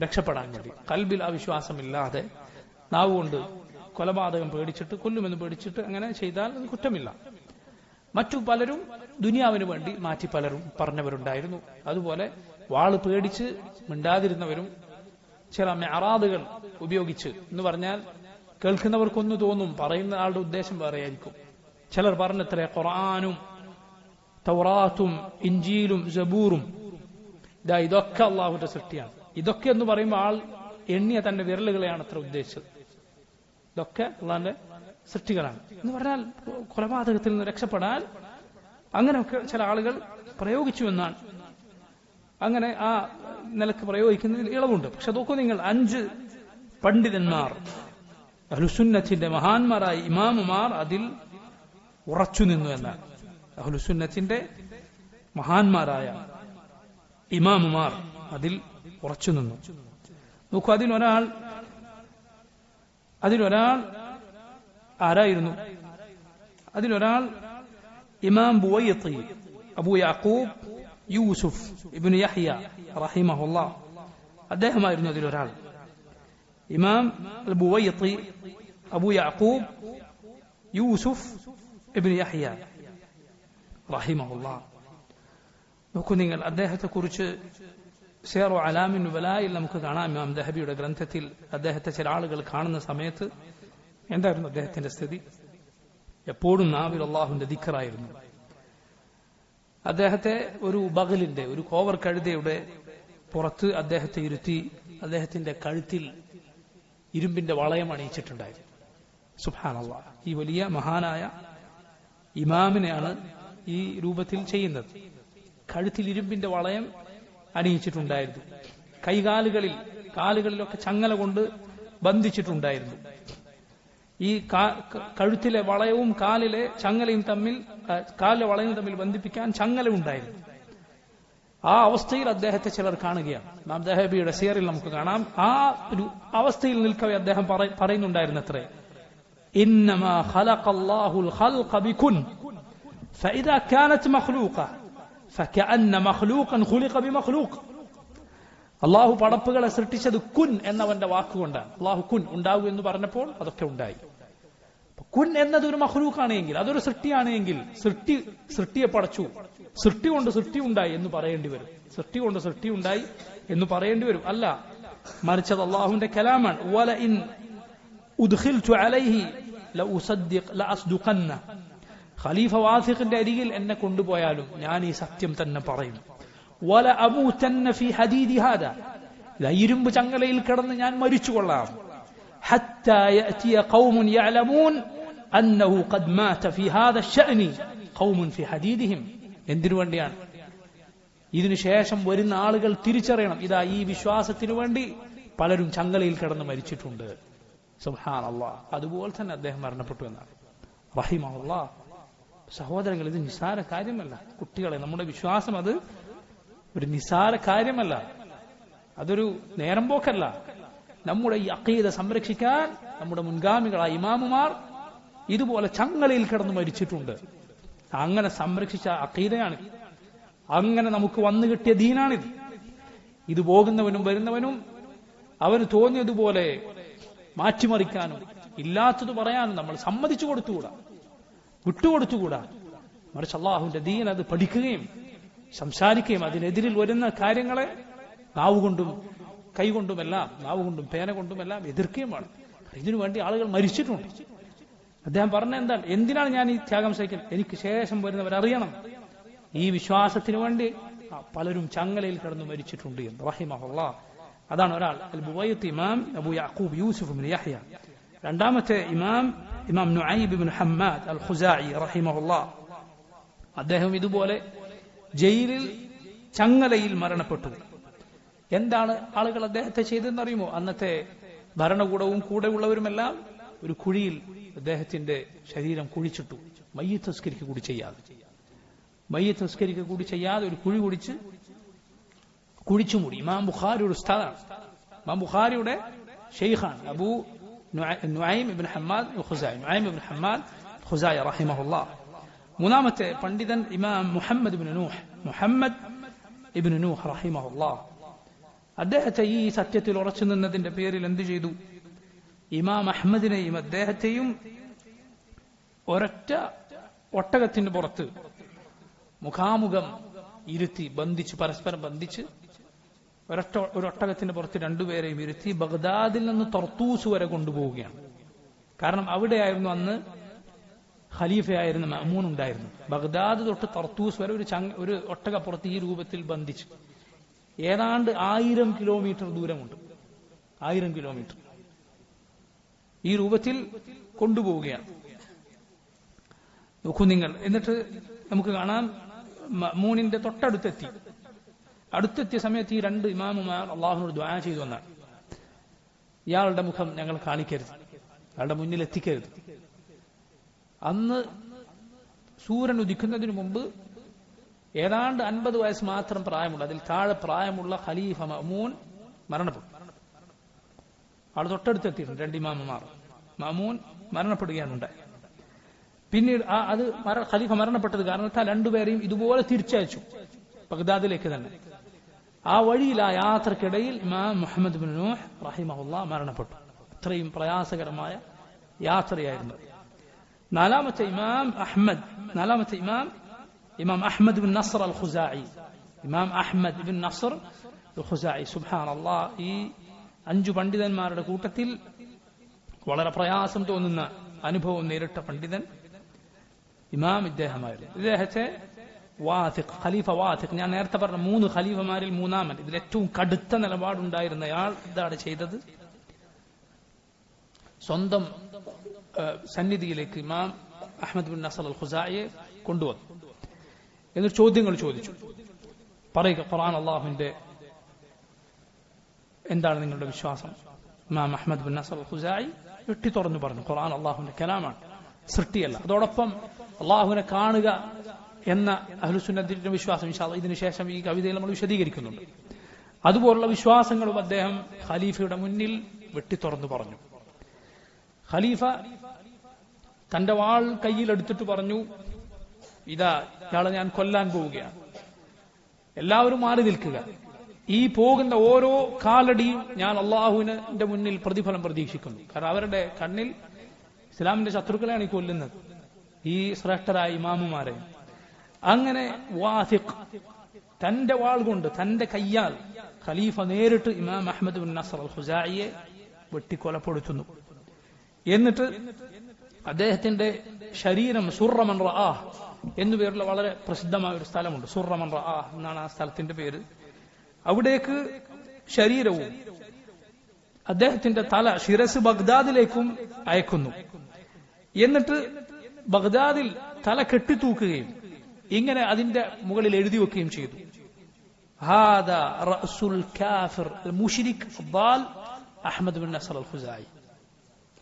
രക്ഷപ്പെടാൻ വേണ്ടി ഖൽബിൽ അവിശ്വാസമില്ലാതെ നാവുകൊണ്ട് കൊലപാതകം പേടിച്ചിട്ട്, കൊല്ലുമെന്ന് പേടിച്ചിട്ട് അങ്ങനെ ചെയ്താൽ അത് കുറ്റമില്ല. മറ്റു പലരും ദുനിയാവിന് വേണ്ടി മാറ്റി പലരും പറഞ്ഞവരുണ്ടായിരുന്നു. അതുപോലെ വാള് പേടിച്ച് മിണ്ടാതിരുന്നവരും ചില മെഅറാദുകൾ ഉപയോഗിച്ച് എന്ന് പറഞ്ഞാൽ കേൾക്കുന്നവർക്കൊന്നു തോന്നും പറയുന്ന ആളുടെ ഉദ്ദേശം വേറെയായിരിക്കും. ചിലർ പറഞ്ഞത്രേ ഖുർആനും തൗറാത്തും ഇഞ്ചീലും സബൂറും ഇതൊക്കെ അള്ളാഹുവിന്റെ സൃഷ്ടിയാണ്. ഇതൊക്കെ എന്ന് പറയുമ്പോൾ ആൾ എണ്ണിയ തന്റെ വിരലുകളെയാണ് അത്ര ഉദ്ദേശിച്ചത്. ഇതൊക്കെ അള്ളാഹിന്റെ സൃഷ്ടികളാണ് എന്ന് പറഞ്ഞാൽ കൊലപാതകത്തിൽ നിന്ന് രക്ഷപ്പെടാൻ അങ്ങനെയൊക്കെ ചില ആളുകൾ പ്രയോഗിച്ചു എന്നാണ്. അങ്ങനെ ആ നിലക്ക് പ്രയോഗിക്കുന്നതിൽ ഇളവുണ്ട്. പക്ഷെ നോക്കൂ നിങ്ങൾ, 5 പണ്ഡിതന്മാർ അഹ്ലുസുന്നത്തിന്റെ മഹാന്മാരായ ഇമാമുമാർ അതിൽ ഉറച്ചു നിന്നു എന്നാണ്. അഹ്ലുസുന്നത്തിന്റെ മഹാന്മാരായ ഇമാമുമാർ അതിൽ ഉറച്ചു നിന്നു. നോക്കൂ, അതിലൊരാൾ ആരായിരുന്നു? അതിലൊരാൾ ഇമാം ബുവൈത്തി അബൂ യാക്കൂബ് യൂസുഫ് ഇബ്നു യഹ്യ റഹിമഹുല്ലാഹ്, അദ്ദേഹമായിരുന്നു അതിലൊരാൾ. ഇമാം ബുവൈത്തി അബൂ യാക്കൂബ് യൂസുഫ് ഇബ്നു യഹ്യ റഹിമഹുല്ലാഹ്. നോക്കൂ നിങ്ങൾ, അദ്ദേഹത്തെ കുറിച്ച് സിയറു അലാമിൻ നുബലായിൽ നമുക്ക് കാണാം. ഇമാം ദഹബിയുടെ ഗ്രന്ഥത്തിൽ അദ്ദേഹത്തെ ചില ആളുകൾ കാണുന്ന സമയത്ത് എന്തായിരുന്നു അദ്ദേഹത്തിന്റെ സ്ഥിതി? എപ്പോഴും നാവിൽ അള്ളാഹുവിന്റെ ദിക്റായിരുന്നു. അദ്ദേഹത്തെ ഒരു ബഗലിന്റെ, ഒരു കോവർ കഴുതയുടെ പുറത്ത് അദ്ദേഹത്തെ ഇരുത്തി അദ്ദേഹത്തിന്റെ കഴുത്തിൽ ഇരുമ്പിന്റെ വളയം അണിയിച്ചിട്ടുണ്ടായിരുന്നു. സുബ്ഹാനല്ലാഹ്, ഈ വലിയ മഹാനായ ഇമാമിനെയാണ് ഈ രൂപത്തിൽ ചെയ്യുന്നത്. കഴുത്തിൽ ഇരുമ്പിന്റെ വളയം അണിയിച്ചിട്ടുണ്ടായിരുന്നു. കാലുകളിലൊക്കെ ചങ്ങല കൊണ്ട് ബന്ധിച്ചിട്ടുണ്ടായിരുന്നു. ഈ കഴുത്തിലെ വളയവും കാലിലെ ചങ്ങലയും കാലിലെ വളയവും തമ്മിൽ ബന്ധിപ്പിക്കാൻ ചങ്ങല ഉണ്ടായിരുന്നു. ആ അവസ്ഥയിൽ അദ്ദേഹത്തെ ചിലർ കാണുകയാണ്. ഇമാം ദഹബിയുടെ സിയറിൽ നമുക്ക് കാണാം. ആ ഒരു അവസ്ഥയിൽ നിൽക്കവേ അദ്ദേഹം പറയുന്നുണ്ടായിരുന്നത്രേ, ഇന്നമാ ഖലഖല്ലാഹുൽ ഖൽഖ ബികുൻ ഫഇദാ കാനത് മഖ്ലൂഖ ഫകഅന്ന മഖ്ലൂഖൻ ഖുലിഖ ബിമഖ്ലൂഖ്. അള്ളാഹു പടപ്പുകളെ സൃഷ്ടിച്ചത് കുൻ എന്നവന്റെ വാക്കുകൊണ്ടാണ്. അള്ളാഹു കുൻ ഉണ്ടാകൂ എന്ന് പറഞ്ഞപ്പോൾ അതൊക്കെ ഉണ്ടായി. കുൻ എന്നത് ഒരു മഖ്ലൂഖാണെങ്കിൽ, അതൊരു സൃഷ്ടിയാണെങ്കിൽ സൃഷ്ടിയെ പടച്ചു, സൃഷ്ടി കൊണ്ട് സൃഷ്ടി ഉണ്ടായി എന്ന് പറയേണ്ടി വരും. സൃഷ്ടി കൊണ്ട് സൃഷ്ടി ഉണ്ടായി എന്ന് പറയേണ്ടി വരും. അല്ല, മറിച്ചത് അള്ളാഹുവിന്റെ കലാമാണ്. വലഇൻ ഉദ്ഖിൽതു അലൈഹി ലഅസ്ദഖന്ന. ഖലീഫ വാസിഖിന്റെ അരികിൽ എന്നെ കൊണ്ടുപോയാലും ഞാൻ ഈ സത്യം തന്നെ പറയും. വല അമൂതന്ന ഫീ ഹദീദി ഹാദാ. ഇരുമ്പ് ചങ്ങലയിൽ കിടന്ന് ഞാൻ മരിച്ചുകൊള്ളാം. ഹത്താ യഅതിയ ഖൗമുൻ യഅലമൂൻ അന്നഹു ഖദ് മാത ഫീ ഹാദാ അശ്ശഅനി ഖൗമുൻ ഫീ ഹദീദിഹിം. എന്തിനു വേണ്ടിയാണ്? ഇതിനുശേഷം വരുന്ന ആളുകൾ തിരിച്ചറിയണം, ഇതാ ഈ വിശ്വാസത്തിനു വേണ്ടി പലരും ചങ്ങലയിൽ കിടന്ന് മരിച്ചിട്ടുണ്ട്. സുബ്ഹാനല്ലാഹ്. അതുപോലെ തന്നെ അദ്ദേഹം മരണപ്പെട്ടു എന്നാണ് റഹിമഹുല്ലാഹ്. സഹോദരങ്ങൾ, ഇത് നിസ്സാര കാര്യമല്ല. കുട്ടികളെ, നമ്മുടെ വിശ്വാസം അത് ഒരു നിസ്സാര കാര്യമല്ല, അതൊരു നേരം പോക്കല്ല. നമ്മുടെ ഈ അഖീദ സംരക്ഷിക്കാൻ നമ്മുടെ മുൻഗാമികളായ ഇമാമുമാർ ഇതുപോലെ ചങ്ങലയിൽ കിടന്ന് മരിച്ചിട്ടുണ്ട്. അങ്ങനെ സംരക്ഷിച്ച അഖീദയാണ്, അങ്ങനെ നമുക്ക് വന്നു കിട്ടിയ ദീനാണിത്. ഇത് പോകുന്നവനും വരുന്നവനും അവന് തോന്നിയതുപോലെ മാറ്റിമറിക്കാനും ഇല്ലാത്തത് പറയാനും നമ്മൾ സമ്മതിച്ചു കൊടുത്തുകൂടാ, വിട്ടുകൊടുത്തുകൂടാ. മറിച്ച് അള്ളാഹുവിന്റെ ദീൻ അത് പഠിക്കുകയും സംസാരിക്കുകയും അതിനെതിരിൽ വരുന്ന കാര്യങ്ങളെ നാവുകൊണ്ടും കൈകൊണ്ടുമെല്ലാം, നാവുകൊണ്ടും പേന കൊണ്ടുമെല്ലാം എതിർക്കുകയും വേണം. ഇതിനു വേണ്ടി ആളുകൾ മരിച്ചിട്ടുണ്ട്. അദ്ദേഹം പറഞ്ഞ എന്തിനാണ് ഞാൻ ഈ ത്യാഗം സഹിക്കുന്നത്? എനിക്ക് ശേഷം വരുന്നവരറിയണം ഈ വിശ്വാസത്തിന് വേണ്ടി പലരും ചങ്ങലയിൽ കിടന്നു മരിച്ചിട്ടുണ്ട് എന്ന് റഹിമഹുല്ലാഹ്. അതാണ് ഒരാൾ. അൽ ബുവൈത്തി ഇമാം അബൂ യാക്കൂബ് യൂസുഫ് ഇബ്നു യഹ്യ. രണ്ടാമത്തെ ഇമാം നുഐബ് ഇബ്നു ഹമ്മാദ് അൽ ഖുസാഇ റഹിമഹുല്ലാഹ്. അദ്ദേഹം ഇതുപോലെ ജയിലിൽ ചങ്ങലയിൽ മരണപ്പെട്ടു. എന്താണ് ആളുകൾ അദ്ദേഹത്തെ ചെയ്തതെന്നറിയുമോ? അന്നത്തെ ഭരണകൂടവും കൂടെയുള്ളവരുമെല്ലാം ഒരു കുഴിയിൽ അദ്ദേഹത്തിന്റെ ശരീരം കുഴിച്ചിട്ടു. മയ്യിത്ത് തസ്കരിക്കുക കൂടി ചെയ്യാതെ ഒരു കുഴി കുഴിച്ചു മൂടി. ഇമാം ബുഖാരിയുടെ ഉസ്താദാണ്, ഇമാം ബുഖാരിയുടെ ഷെയ്ഖാണ് അബൂ നുഐം ഇബ്നു ഹമ്മാദ് ഖുസാഇ റഹിമഹുല്ലാഹ്. മൂന്നാമത്തെ പണ്ഡിതൻ ഇമാം മുഹമ്മദ് ഇബ്നു നൂഹ് റഹിമഹുല്ലാഹ്. അദ്ദേഹത്തെ ഈ സത്യത്തിൽ ഉറച്ചു നിന്നതിന്റെ പേരിൽ എന്തു ചെയ്തു? ഇമാം അഹ്മദിനെയും അദ്ദേഹത്തെയും ഒരൊറ്റ ഒട്ടകത്തിന്റെ പുറത്ത് മുഖാമുഖം ഇരുത്തി പരസ്പരം ബന്ധിച്ച് ഒരു ഒട്ടകത്തിന്റെ പുറത്ത് രണ്ടുപേരെയും ഇരുത്തി ബഗ്ദാദിൽ നിന്ന് തർത്തൂസ് വരെ കൊണ്ടുപോവുകയാണ്. കാരണം അവിടെയായിരുന്നു അന്ന് ഖലീഫയായിരുന്ന മഅ്മൂൻ ഉണ്ടായിരുന്നു. ബഗ്ദാദ് തൊട്ട് തർത്തൂസ് വരെ ഒരു ഒട്ടകപ്പുറത്ത് ഈ രൂപത്തിൽ ബന്ധിച്ചു. ഏതാണ്ട് 1000 കിലോമീറ്റർ ദൂരമുണ്ട്. 1000 കിലോമീറ്റർ ഈ രൂപത്തിൽ കൊണ്ടുപോവുകയാണ്. നോക്കൂ നിങ്ങൾ. എന്നിട്ട് നമുക്ക് കാണാം മഅ്മൂനിന്റെ അടുത്തെത്തിയ സമയത്ത് ഈ രണ്ട് ഇമാമുമാർ അള്ളാഹുവിനോട് ദുആ ചെയ്തു വന്നാൽ, ഇയാളുടെ മുഖം ഞങ്ങൾ കാണിക്കരുത്, അയാളുടെ മുന്നിൽ എത്തിക്കരുത്. അന്ന് സൂര്യൻ ഉദിക്കുന്നതിന് മുമ്പ് ഏതാണ്ട് 50 വയസ്സ് മാത്രം പ്രായമുള്ള, അതിൽ താഴെ പ്രായമുള്ള ഖലീഫ മഅ്മൂൻ മരണപ്പെട്ടു. ആൾ തൊട്ടടുത്തെത്തിയിട്ടുണ്ട്. രണ്ട് ഇമാമുമാർ. മഅ്മൂൻ മരണപ്പെടുകയാണ് ഉണ്ടായത്. പിന്നീട് ഖലീഫ മരണപ്പെട്ടത് കാരണത്താൽ രണ്ടുപേരെയും ഇതുപോലെ തിരിച്ചയച്ചു ബഗ്ദാദിലേക്ക് തന്നെ. ആ വഴിയിൽ ആ യാത്രക്കിടയിൽ ഇമാം മുഹമ്മദ് ബിൻ നൂഹ് റഹിമഹുല്ലാഹ് മരണപ്പെട്ടു. ഇത്രയും പ്രയാസകരമായ യാത്രയായിരുന്നു. നാലാമത്തെ ഇമാം അഹ്മദ് ബിൻ നസ്ർ അൽ ഖുസാഇ. ഇമാം അഹ്മദ് ബിൻ നസ്ർ അൽ ഖുസാഇ, സുബ്ഹാനല്ലാഹ്, ഈ 5 പണ്ഡിതന്മാരുടെ കൂട്ടത്തിൽ വളരെ പ്രയാസം തോന്നുന്ന അനുഭവം നേരിട്ട പണ്ഡിതൻ ഇമാം ഇദ്ദേഹമായിരുന്നു. ഇദ്ദേഹത്തെ ഖലീഫ വാഥിഖ്, ഞാൻ നേരത്തെ പറഞ്ഞ 3 ഖലീഫമാരിൽ മൂന്നാമൻ, ഇതിൽ ഏറ്റവും കടുത്ത നിലപാടുണ്ടായിരുന്നയാൾ എന്താണ് ചെയ്തത്? സ്വന്തം സന്നിധിയിലേക്ക് ഇമാം അഹ്മദ് ബിൻ നസ്ർ അൽ ഖുസാഇയെ കൊണ്ടുവന്നു. എന്നിട്ട് ചോദ്യങ്ങൾ ചോദിച്ചു. പറയുക, ഖുർആൻ അള്ളാഹുവിന്റെ, എന്താണ് നിങ്ങളുടെ വിശ്വാസം? ഇമാം അഹ്മദ് ബിൻ നസ്ർ അൽ ഖുസാഇ വെട്ടി തുറന്നു പറഞ്ഞു, ഖുർആൻ അള്ളാഹുവിന്റെ കലാമാണ്, സൃഷ്ടിയല്ല. അതോടൊപ്പം അള്ളാഹുവിനെ കാണുക എന്ന അഹ്ലുസുന്നത്തിന്റെ വിശ്വാസം ഇൻഷാ അല്ലാഹ് ഇതിനുശേഷം ഈ കവിതയിൽ നമ്മൾ വിശദീകരിക്കുന്നുണ്ട്. അതുപോലുള്ള വിശ്വാസങ്ങളും അദ്ദേഹം ഖലീഫയുടെ മുന്നിൽ വെട്ടി തുറന്നു പറഞ്ഞു. ഖലീഫ തന്റെ വാൾ കയ്യിലെടുത്തിട്ട് പറഞ്ഞു, ഇതാ ഇയാളെ ഞാൻ കൊല്ലാൻ പോവുകയാണ്, എല്ലാവരും മാറി നിൽക്കുക. ഈ പോകുന്ന ഓരോ കാലടിയും ഞാൻ അള്ളാഹുവിന്റെ മുന്നിൽ പ്രതിഫലം പ്രതീക്ഷിക്കുന്നു. കാരണം അവരുടെ കണ്ണിൽ ഇസ്ലാമിന്റെ ശത്രുക്കളെയാണ് ഈ കൊല്ലുന്നത്, ഈ ശ്രേഷ്ഠരായ ഇമാമുമാരെ. അങ്ങനെ വാഥിഖ് തന്റെ വാൾ കൊണ്ട്, തന്റെ കയ്യാൽ ഖലീഫ നേരിട്ട് ഇമാം അഹ്മദ് ബിൻ നസ്ർ അൽ ഖുസാഇയെ വെട്ടിക്കൊലപ്പെടുത്തുന്നു. എന്നിട്ട് അദ്ദേഹത്തിന്റെ ശരീരം സുർറമൻ റആഹ് എന്നുപേരുള്ള വളരെ പ്രസിദ്ധമായ ഒരു സ്ഥലമുണ്ട്. സുർറമൻ റആഹ് എന്നാണ് ആ സ്ഥലത്തിന്റെ പേര്. അവിടേക്ക് ശരീരവും അദ്ദേഹത്തിന്റെ ശിരസ് ബഗ്ദാദിലേക്കും അയക്കുന്നു. എന്നിട്ട് ബഗ്ദാദിൽ തല കെട്ടിത്തൂക്കുകയും ഇങ്ങനെ അതിന്റെ മുകളിൽ എഴുതി വെക്കുകയും ചെയ്തു, ഹാദാ റഅസുൽ കാഫിർ അൽ മുശ്രിക് അദ്ദാൽ അഹ്മദ് ബിൻ നസ്ർ അൽ ഖുസാഇ.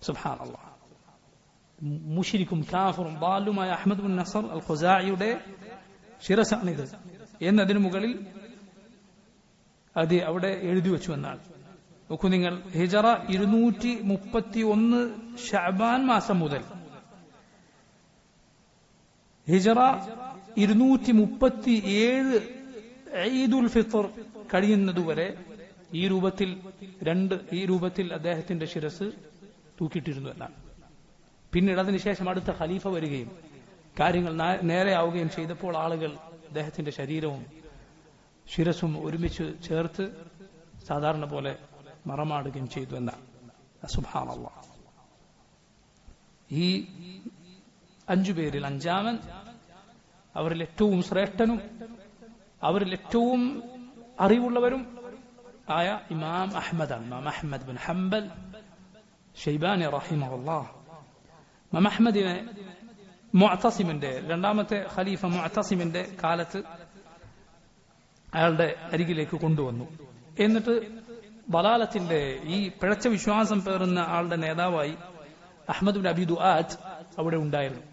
സുബ്ഹാനല്ലാഹ്, മുശ്രിക്കും കാഫിറും ദാലുമായ അഹ്മദ് ബിൻ നസ്ർ അൽ ഖുസാഇയുടെ ശിരസാണിത് എന്നതിന് മുകളിൽ അത് അവിടെ എഴുതി വെച്ചു എന്നാണ്. നോക്കൂ നിങ്ങൾ, ഹിജറ 231 ശഅബാൻ മാസം മുതൽ ഹിജറ 237 ഈദുൽ ഫിത്ർ കഴിയുന്നതുവരെ ഈ രൂപത്തിൽ അദ്ദേഹത്തിന്റെ ശിരസ് തൂക്കിയിട്ടിരുന്നു എന്നാണ്. പിന്നീട് അതിനുശേഷം അടുത്ത ഖലീഫ വരികയും കാര്യങ്ങൾ നേരെയാവുകയും ചെയ്തപ്പോൾ ആളുകൾ അദ്ദേഹത്തിന്റെ ശരീരവും ശിരസും ഒരുമിച്ച് ചേർത്ത് സാധാരണ പോലെ മറമാടുകയും ചെയ്തു എന്നാണ്. സുബ്ഹാനല്ലാഹ്, ഈ 5 പേരിൽ 5-ാമൻ, അവരിൽ ഏറ്റവും ശ്രേഷ്ഠനും അവരിൽ ഏറ്റവും അറിവുള്ളവരും ആയ ഇമാം അഹ്മദാണ്. ഇമാം അഹ്മദ് ബിൻ ഹംബൽ ഷൈബാനി റഹിമഹുല്ലാഹ്. ഇമാം അഹ്മദിനെ മുഅ്തസിമിന്റെ, രണ്ടാമത്തെ ഖലീഫ മുഅ്തസിമിന്റെ കാലത്ത് അയാളുടെ അരികിലേക്ക് കൊണ്ടുവന്നു. എന്നിട്ട് ബലാലത്തിന്റെ, ഈ പിഴച്ച വിശ്വാസം പേറുന്ന ആളുടെ നേതാവായി അഹ്മദ് ബിൻ അബി ദുആദ് അവിടെ ഉണ്ടായിരുന്നു.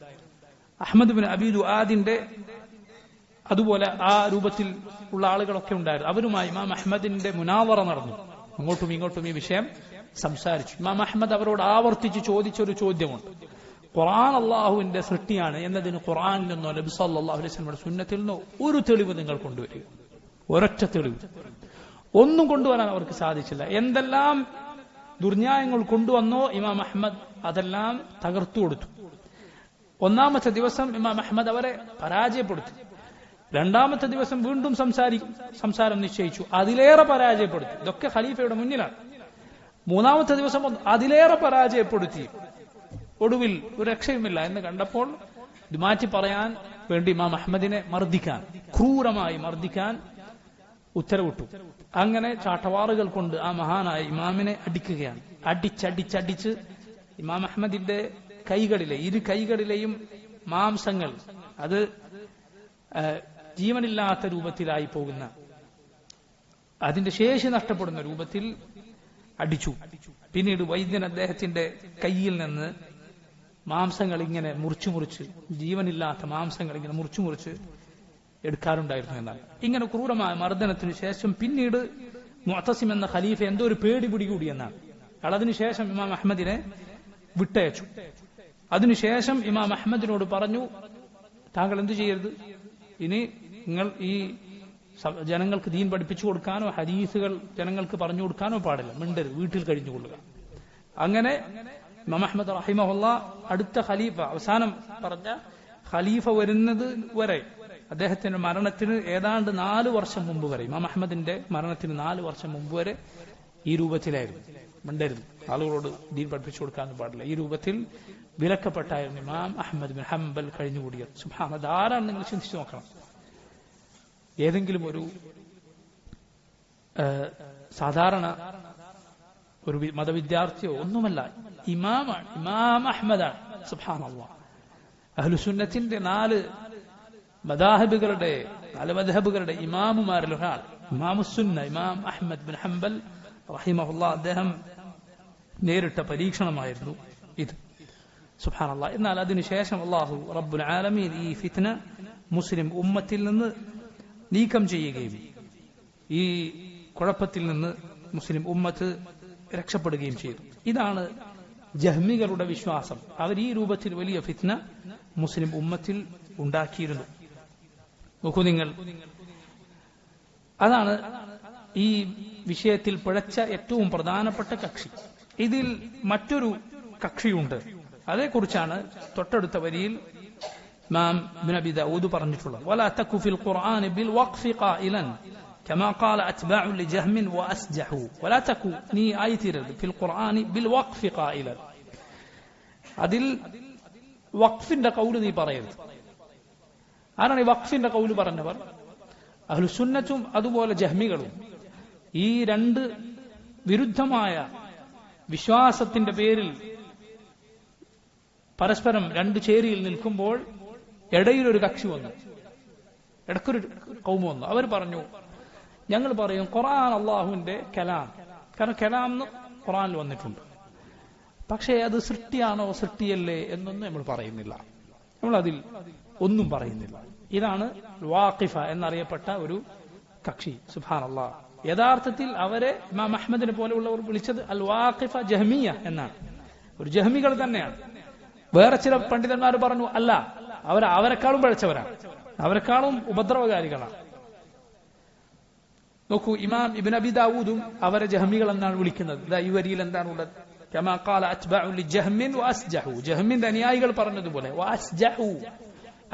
അഹ്മദ് ബിൻ അബി ദുആദിന്റെ അതുപോലെ ആ രൂപത്തിൽ ഉള്ള ആളുകളൊക്കെ ഉണ്ടായിരുന്നു. അവരുമായി ഇമാം അഹ്മദിന്റെ മുനാവറ നടന്നു. അങ്ങോട്ടും ഇങ്ങോട്ടും ഈ വിഷയം സംസാരിച്ചു. ഇമാം അഹ്മദ് അവരോട് ആവർത്തിച്ച് ചോദിച്ചൊരു ചോദ്യമുണ്ട്. ഖുർആൻ അള്ളാഹുവിന്റെ സൃഷ്ടിയാണ് എന്നതിന് ഖുർആനിൽ നിന്നോ നബി സല്ലല്ലാഹു അലൈഹി വസല്ലമയുടെ സുന്നത്തിൽ നിന്നോ ഒരു തെളിവ് നിങ്ങൾ കൊണ്ടുവരിക. ഒരൊറ്റ തെളിവ് ഒന്നും കൊണ്ടുവരാൻ അവർക്ക് സാധിച്ചില്ല. എന്തെല്ലാം ദുർന്യായങ്ങൾ കൊണ്ടുവന്നോ ഇമാം അഹ്മദ് അതെല്ലാം തകർത്തു കൊടുത്തു. ഒന്നാമത്തെ ദിവസം ഇമാം അഹ്മദ് അവരെ പരാജയപ്പെടുത്തി. രണ്ടാമത്തെ ദിവസം വീണ്ടും സംസാരം നിശ്ചയിച്ചു, അതിലേറെ പരാജയപ്പെടുത്തി. ഇതൊക്കെ ഖലീഫയുടെ മുന്നിലാണ്. മൂന്നാമത്തെ ദിവസം അതിലേറെ പരാജയപ്പെടുത്തി. ഒടുവിൽ ഒരു രക്ഷയുമില്ല എന്ന് കണ്ടപ്പോൾ ഇത് മാറ്റി പറയാൻ വേണ്ടി ഇമാം അഹ്മദിനെ മർദ്ദിക്കാൻ, ക്രൂരമായി മർദ്ദിക്കാൻ ഉത്തരവിട്ടു. അങ്ങനെ ചാട്ടവാറുകൾ കൊണ്ട് ആ മഹാനായ ഇമാമിനെ അടിക്കുകയാണ്. അടിച്ചടിച്ചടിച്ച് ഇമാം അഹ്മദിന്റെ കൈകളിലെ, ഇരു കൈകളിലെയും മാംസങ്ങൾ അത് ജീവനില്ലാത്ത രൂപത്തിലായി പോകുന്ന, അതിന്റെ ശേഷി നഷ്ടപ്പെടുന്ന രൂപത്തിൽ അടിച്ചു. പിന്നീട് വൈദ്യൻ അദ്ദേഹത്തിന്റെ കയ്യിൽ നിന്ന് മാംസങ്ങൾ ഇങ്ങനെ മുറിച്ച് ജീവനില്ലാത്ത മാംസങ്ങൾ ഇങ്ങനെ മുറിച്ച് എടുക്കാറുണ്ടായിരുന്നു എന്നാണ്. ഇങ്ങനെ ക്രൂരമായ മർദ്ദനത്തിനു ശേഷം പിന്നീട് മുഅ്തസിം എന്ന ഖലീഫ എന്തോ ഒരു പേടി പിടികൂടി എന്നാണ്. അതിനുശേഷം ഇമാം അഹ്മദിനെ വിട്ടയച്ചു. അതിനുശേഷം ഇമാം അഹ്മദിനോട് പറഞ്ഞു, താങ്കൾ എന്തു ചെയ്യരുത്, ഇനി നിങ്ങൾ ഈ ജനങ്ങൾക്ക് ദീൻ പഠിപ്പിച്ചു കൊടുക്കാനോ ഹദീസുകൾ ജനങ്ങൾക്ക് പറഞ്ഞു കൊടുക്കാനോ പാടില്ല, മിണ്ടരുത്, വീട്ടിൽ കഴിഞ്ഞുകൊള്ളുക. അങ്ങനെ ഇമാം അഹ്മദ് റഹിമഹുള്ള അടുത്ത ഖലീഫ, അവസാനം പറഞ്ഞ ഖലീഫ വരുന്നത് വരെ, അദ്ദേഹത്തിന്റെ മരണത്തിന് ഏതാണ്ട് 4 വർഷം മുമ്പ് വരെ, ഇമാം അഹ്മദിന്റെ മരണത്തിന് 4 വർഷം മുമ്പ് വരെ ഈ രൂപത്തിലായിരുന്നു, മിണ്ടരുത്, ആളുകളോട് ദീൻ പഠിപ്പിച്ചു കൊടുക്കാനും പാടില്ല, ഈ രൂപത്തിൽ വിലക്കപ്പെട്ടായിരുന്നു ഇമാം അഹ്മദ് ബിൻ ഹംബൽ കഴിഞ്ഞുകൂടിയത്. സുബ്ഹാനല്ലാഹ്, ആരാണ് നിങ്ങൾ ചിന്തിച്ചു നോക്കണം. ഏതെങ്കിലും ഒരു സാധാരണ ഒരു മതവിദ്യാർത്ഥിയോ ഒന്നുമല്ല, ഇമാമാണ്, ഇമാം അഹ്മദാണ്. സുബ്ഹാനല്ലാഹ്, അഹ്ലുസുന്നത്തിന്റെ 4 മദ്ഹബുകളുടെ ഇമാമുമാരിൽ ഒരാൾ, ഇമാമുസുന്ന ഇമാം അഹ്മദ് ബിൻ ഹംബൽ റഹിമഹുല്ലാഹ്, അദ്ദേഹം നേരിട്ട പരീക്ഷണമായിരുന്നു ഇത്. സുബ്ഹാനല്ലാഹ്. എന്നാൽ അതിനുശേഷം അല്ലാഹു റബ്ബുൽ ആലമീൻ ഈ ഫിത്ന മുസ്ലിം ഉമ്മത്തിൽ നിന്ന് നീക്കം ചെയ്യുകയും ഈ കുഴപ്പത്തിൽ നിന്ന് മുസ്ലിം ഉമ്മത്ത് രക്ഷപ്പെടുകയും ചെയ്തു. ഇതാണ് ജഹ്മികളുടെ വിശ്വാസം. അവർ ഈ രൂപത്തിൽ വലിയ ഫിത്ന മുസ്ലിം ഉമ്മത്തിൽ ഉണ്ടാക്കിയിരുന്നു. നോക്കൂ നിങ്ങൾ, അതാണ് ഈ വിഷയത്തിൽ പിഴച്ച ഏറ്റവും പ്രധാനപ്പെട്ട കക്ഷി. ഇതിൽ മറ്റൊരു കക്ഷിയുണ്ട്, അതേക്കുറിച്ചാണ് തൊട്ടടുത്ത വരിയിൽ ഇമാം ഇബ്നു അബീ ദാവൂദ് പറഞ്ഞിട്ടുള്ളത്. വലാ തകു ഫിൽ ഖുർആനി ബിൽ വഖ്ഫി ഖായിലൻ കമാ ഖാല അത്ബാഉ ലിജഹ്മ വഅസ്ജഹു. വലാ തകു, നീ ആയിത്തീരരുത്, ഫിൽ ഖുർആനി ബിൽ വഖ്ഫി ഖായിലൻ, അതിൽ വഖ്ഫിന്റെ ഖൗൽ നീ പറയരുത്. ആരാണ് ഈ വഖ്ഫിന്റെ ഖൗൽ പറഞ്ഞവർ? അഹ്ലുസുന്നത്തും അതുപോലെ ജഹ്മികളും. ഈ 2 വിരുദ്ധമായ വിശ്വാസത്തിന്റെ പേരിൽ പരസ്പരം 2 ചേരിയിൽ നിൽക്കുമ്പോൾ ഇടയിലൊരു കക്ഷി വന്നു, ഇടക്കൊരു കൗമ വന്നു. അവർ പറഞ്ഞു, ഞങ്ങൾ പറയും ഖുർആൻ അള്ളാഹുവിന്റെ കലാം, കാരണം കലാം എന്ന് ഖുർആനിൽ വന്നിട്ടുണ്ട്, പക്ഷേ അത് സൃഷ്ടിയാണോ സൃഷ്ടിയല്ലേ എന്നൊന്നും നമ്മൾ പറയുന്നില്ല, നമ്മൾ അതിൽ ഒന്നും പറയുന്നില്ല. ഇതാണ് വാഖിഫ എന്നറിയപ്പെട്ട ഒരു കക്ഷി. സുബ്ഹാനല്ലാഹ്, യഥാർത്ഥത്തിൽ അവരെ ഇമാം അഹ്മദിനെ പോലെയുള്ളവർ വിളിച്ചത് അൽ വാഖിഫ ജഹ്മിയ എന്നാണ്, ഒരു ജഹ്മികൾ തന്നെയാണ്. വേറെ ചില പണ്ഡിതന്മാർ പറഞ്ഞു, അല്ല, അവരെക്കാളും പഴച്ചവരാണ്, അവരെക്കാളും ഉപദ്രവകാരികളാണ്. നോക്കൂ, ഇമാം ഇബ്നു അബീ ദാവൂദും അവരെ ജഹ്മികൾ എന്നാണ് വിളിക്കുന്നത്. ഈ വരിയിൽ എന്താണുള്ളത്? കമാ ഖാല അത്ബഉ ലിജഹ്മിൻ വഅസ്ജഹു, ജഹ്മിന്റെ അനുയായികൾ പറഞ്ഞതുപോലെ വഅസ്ജഹു.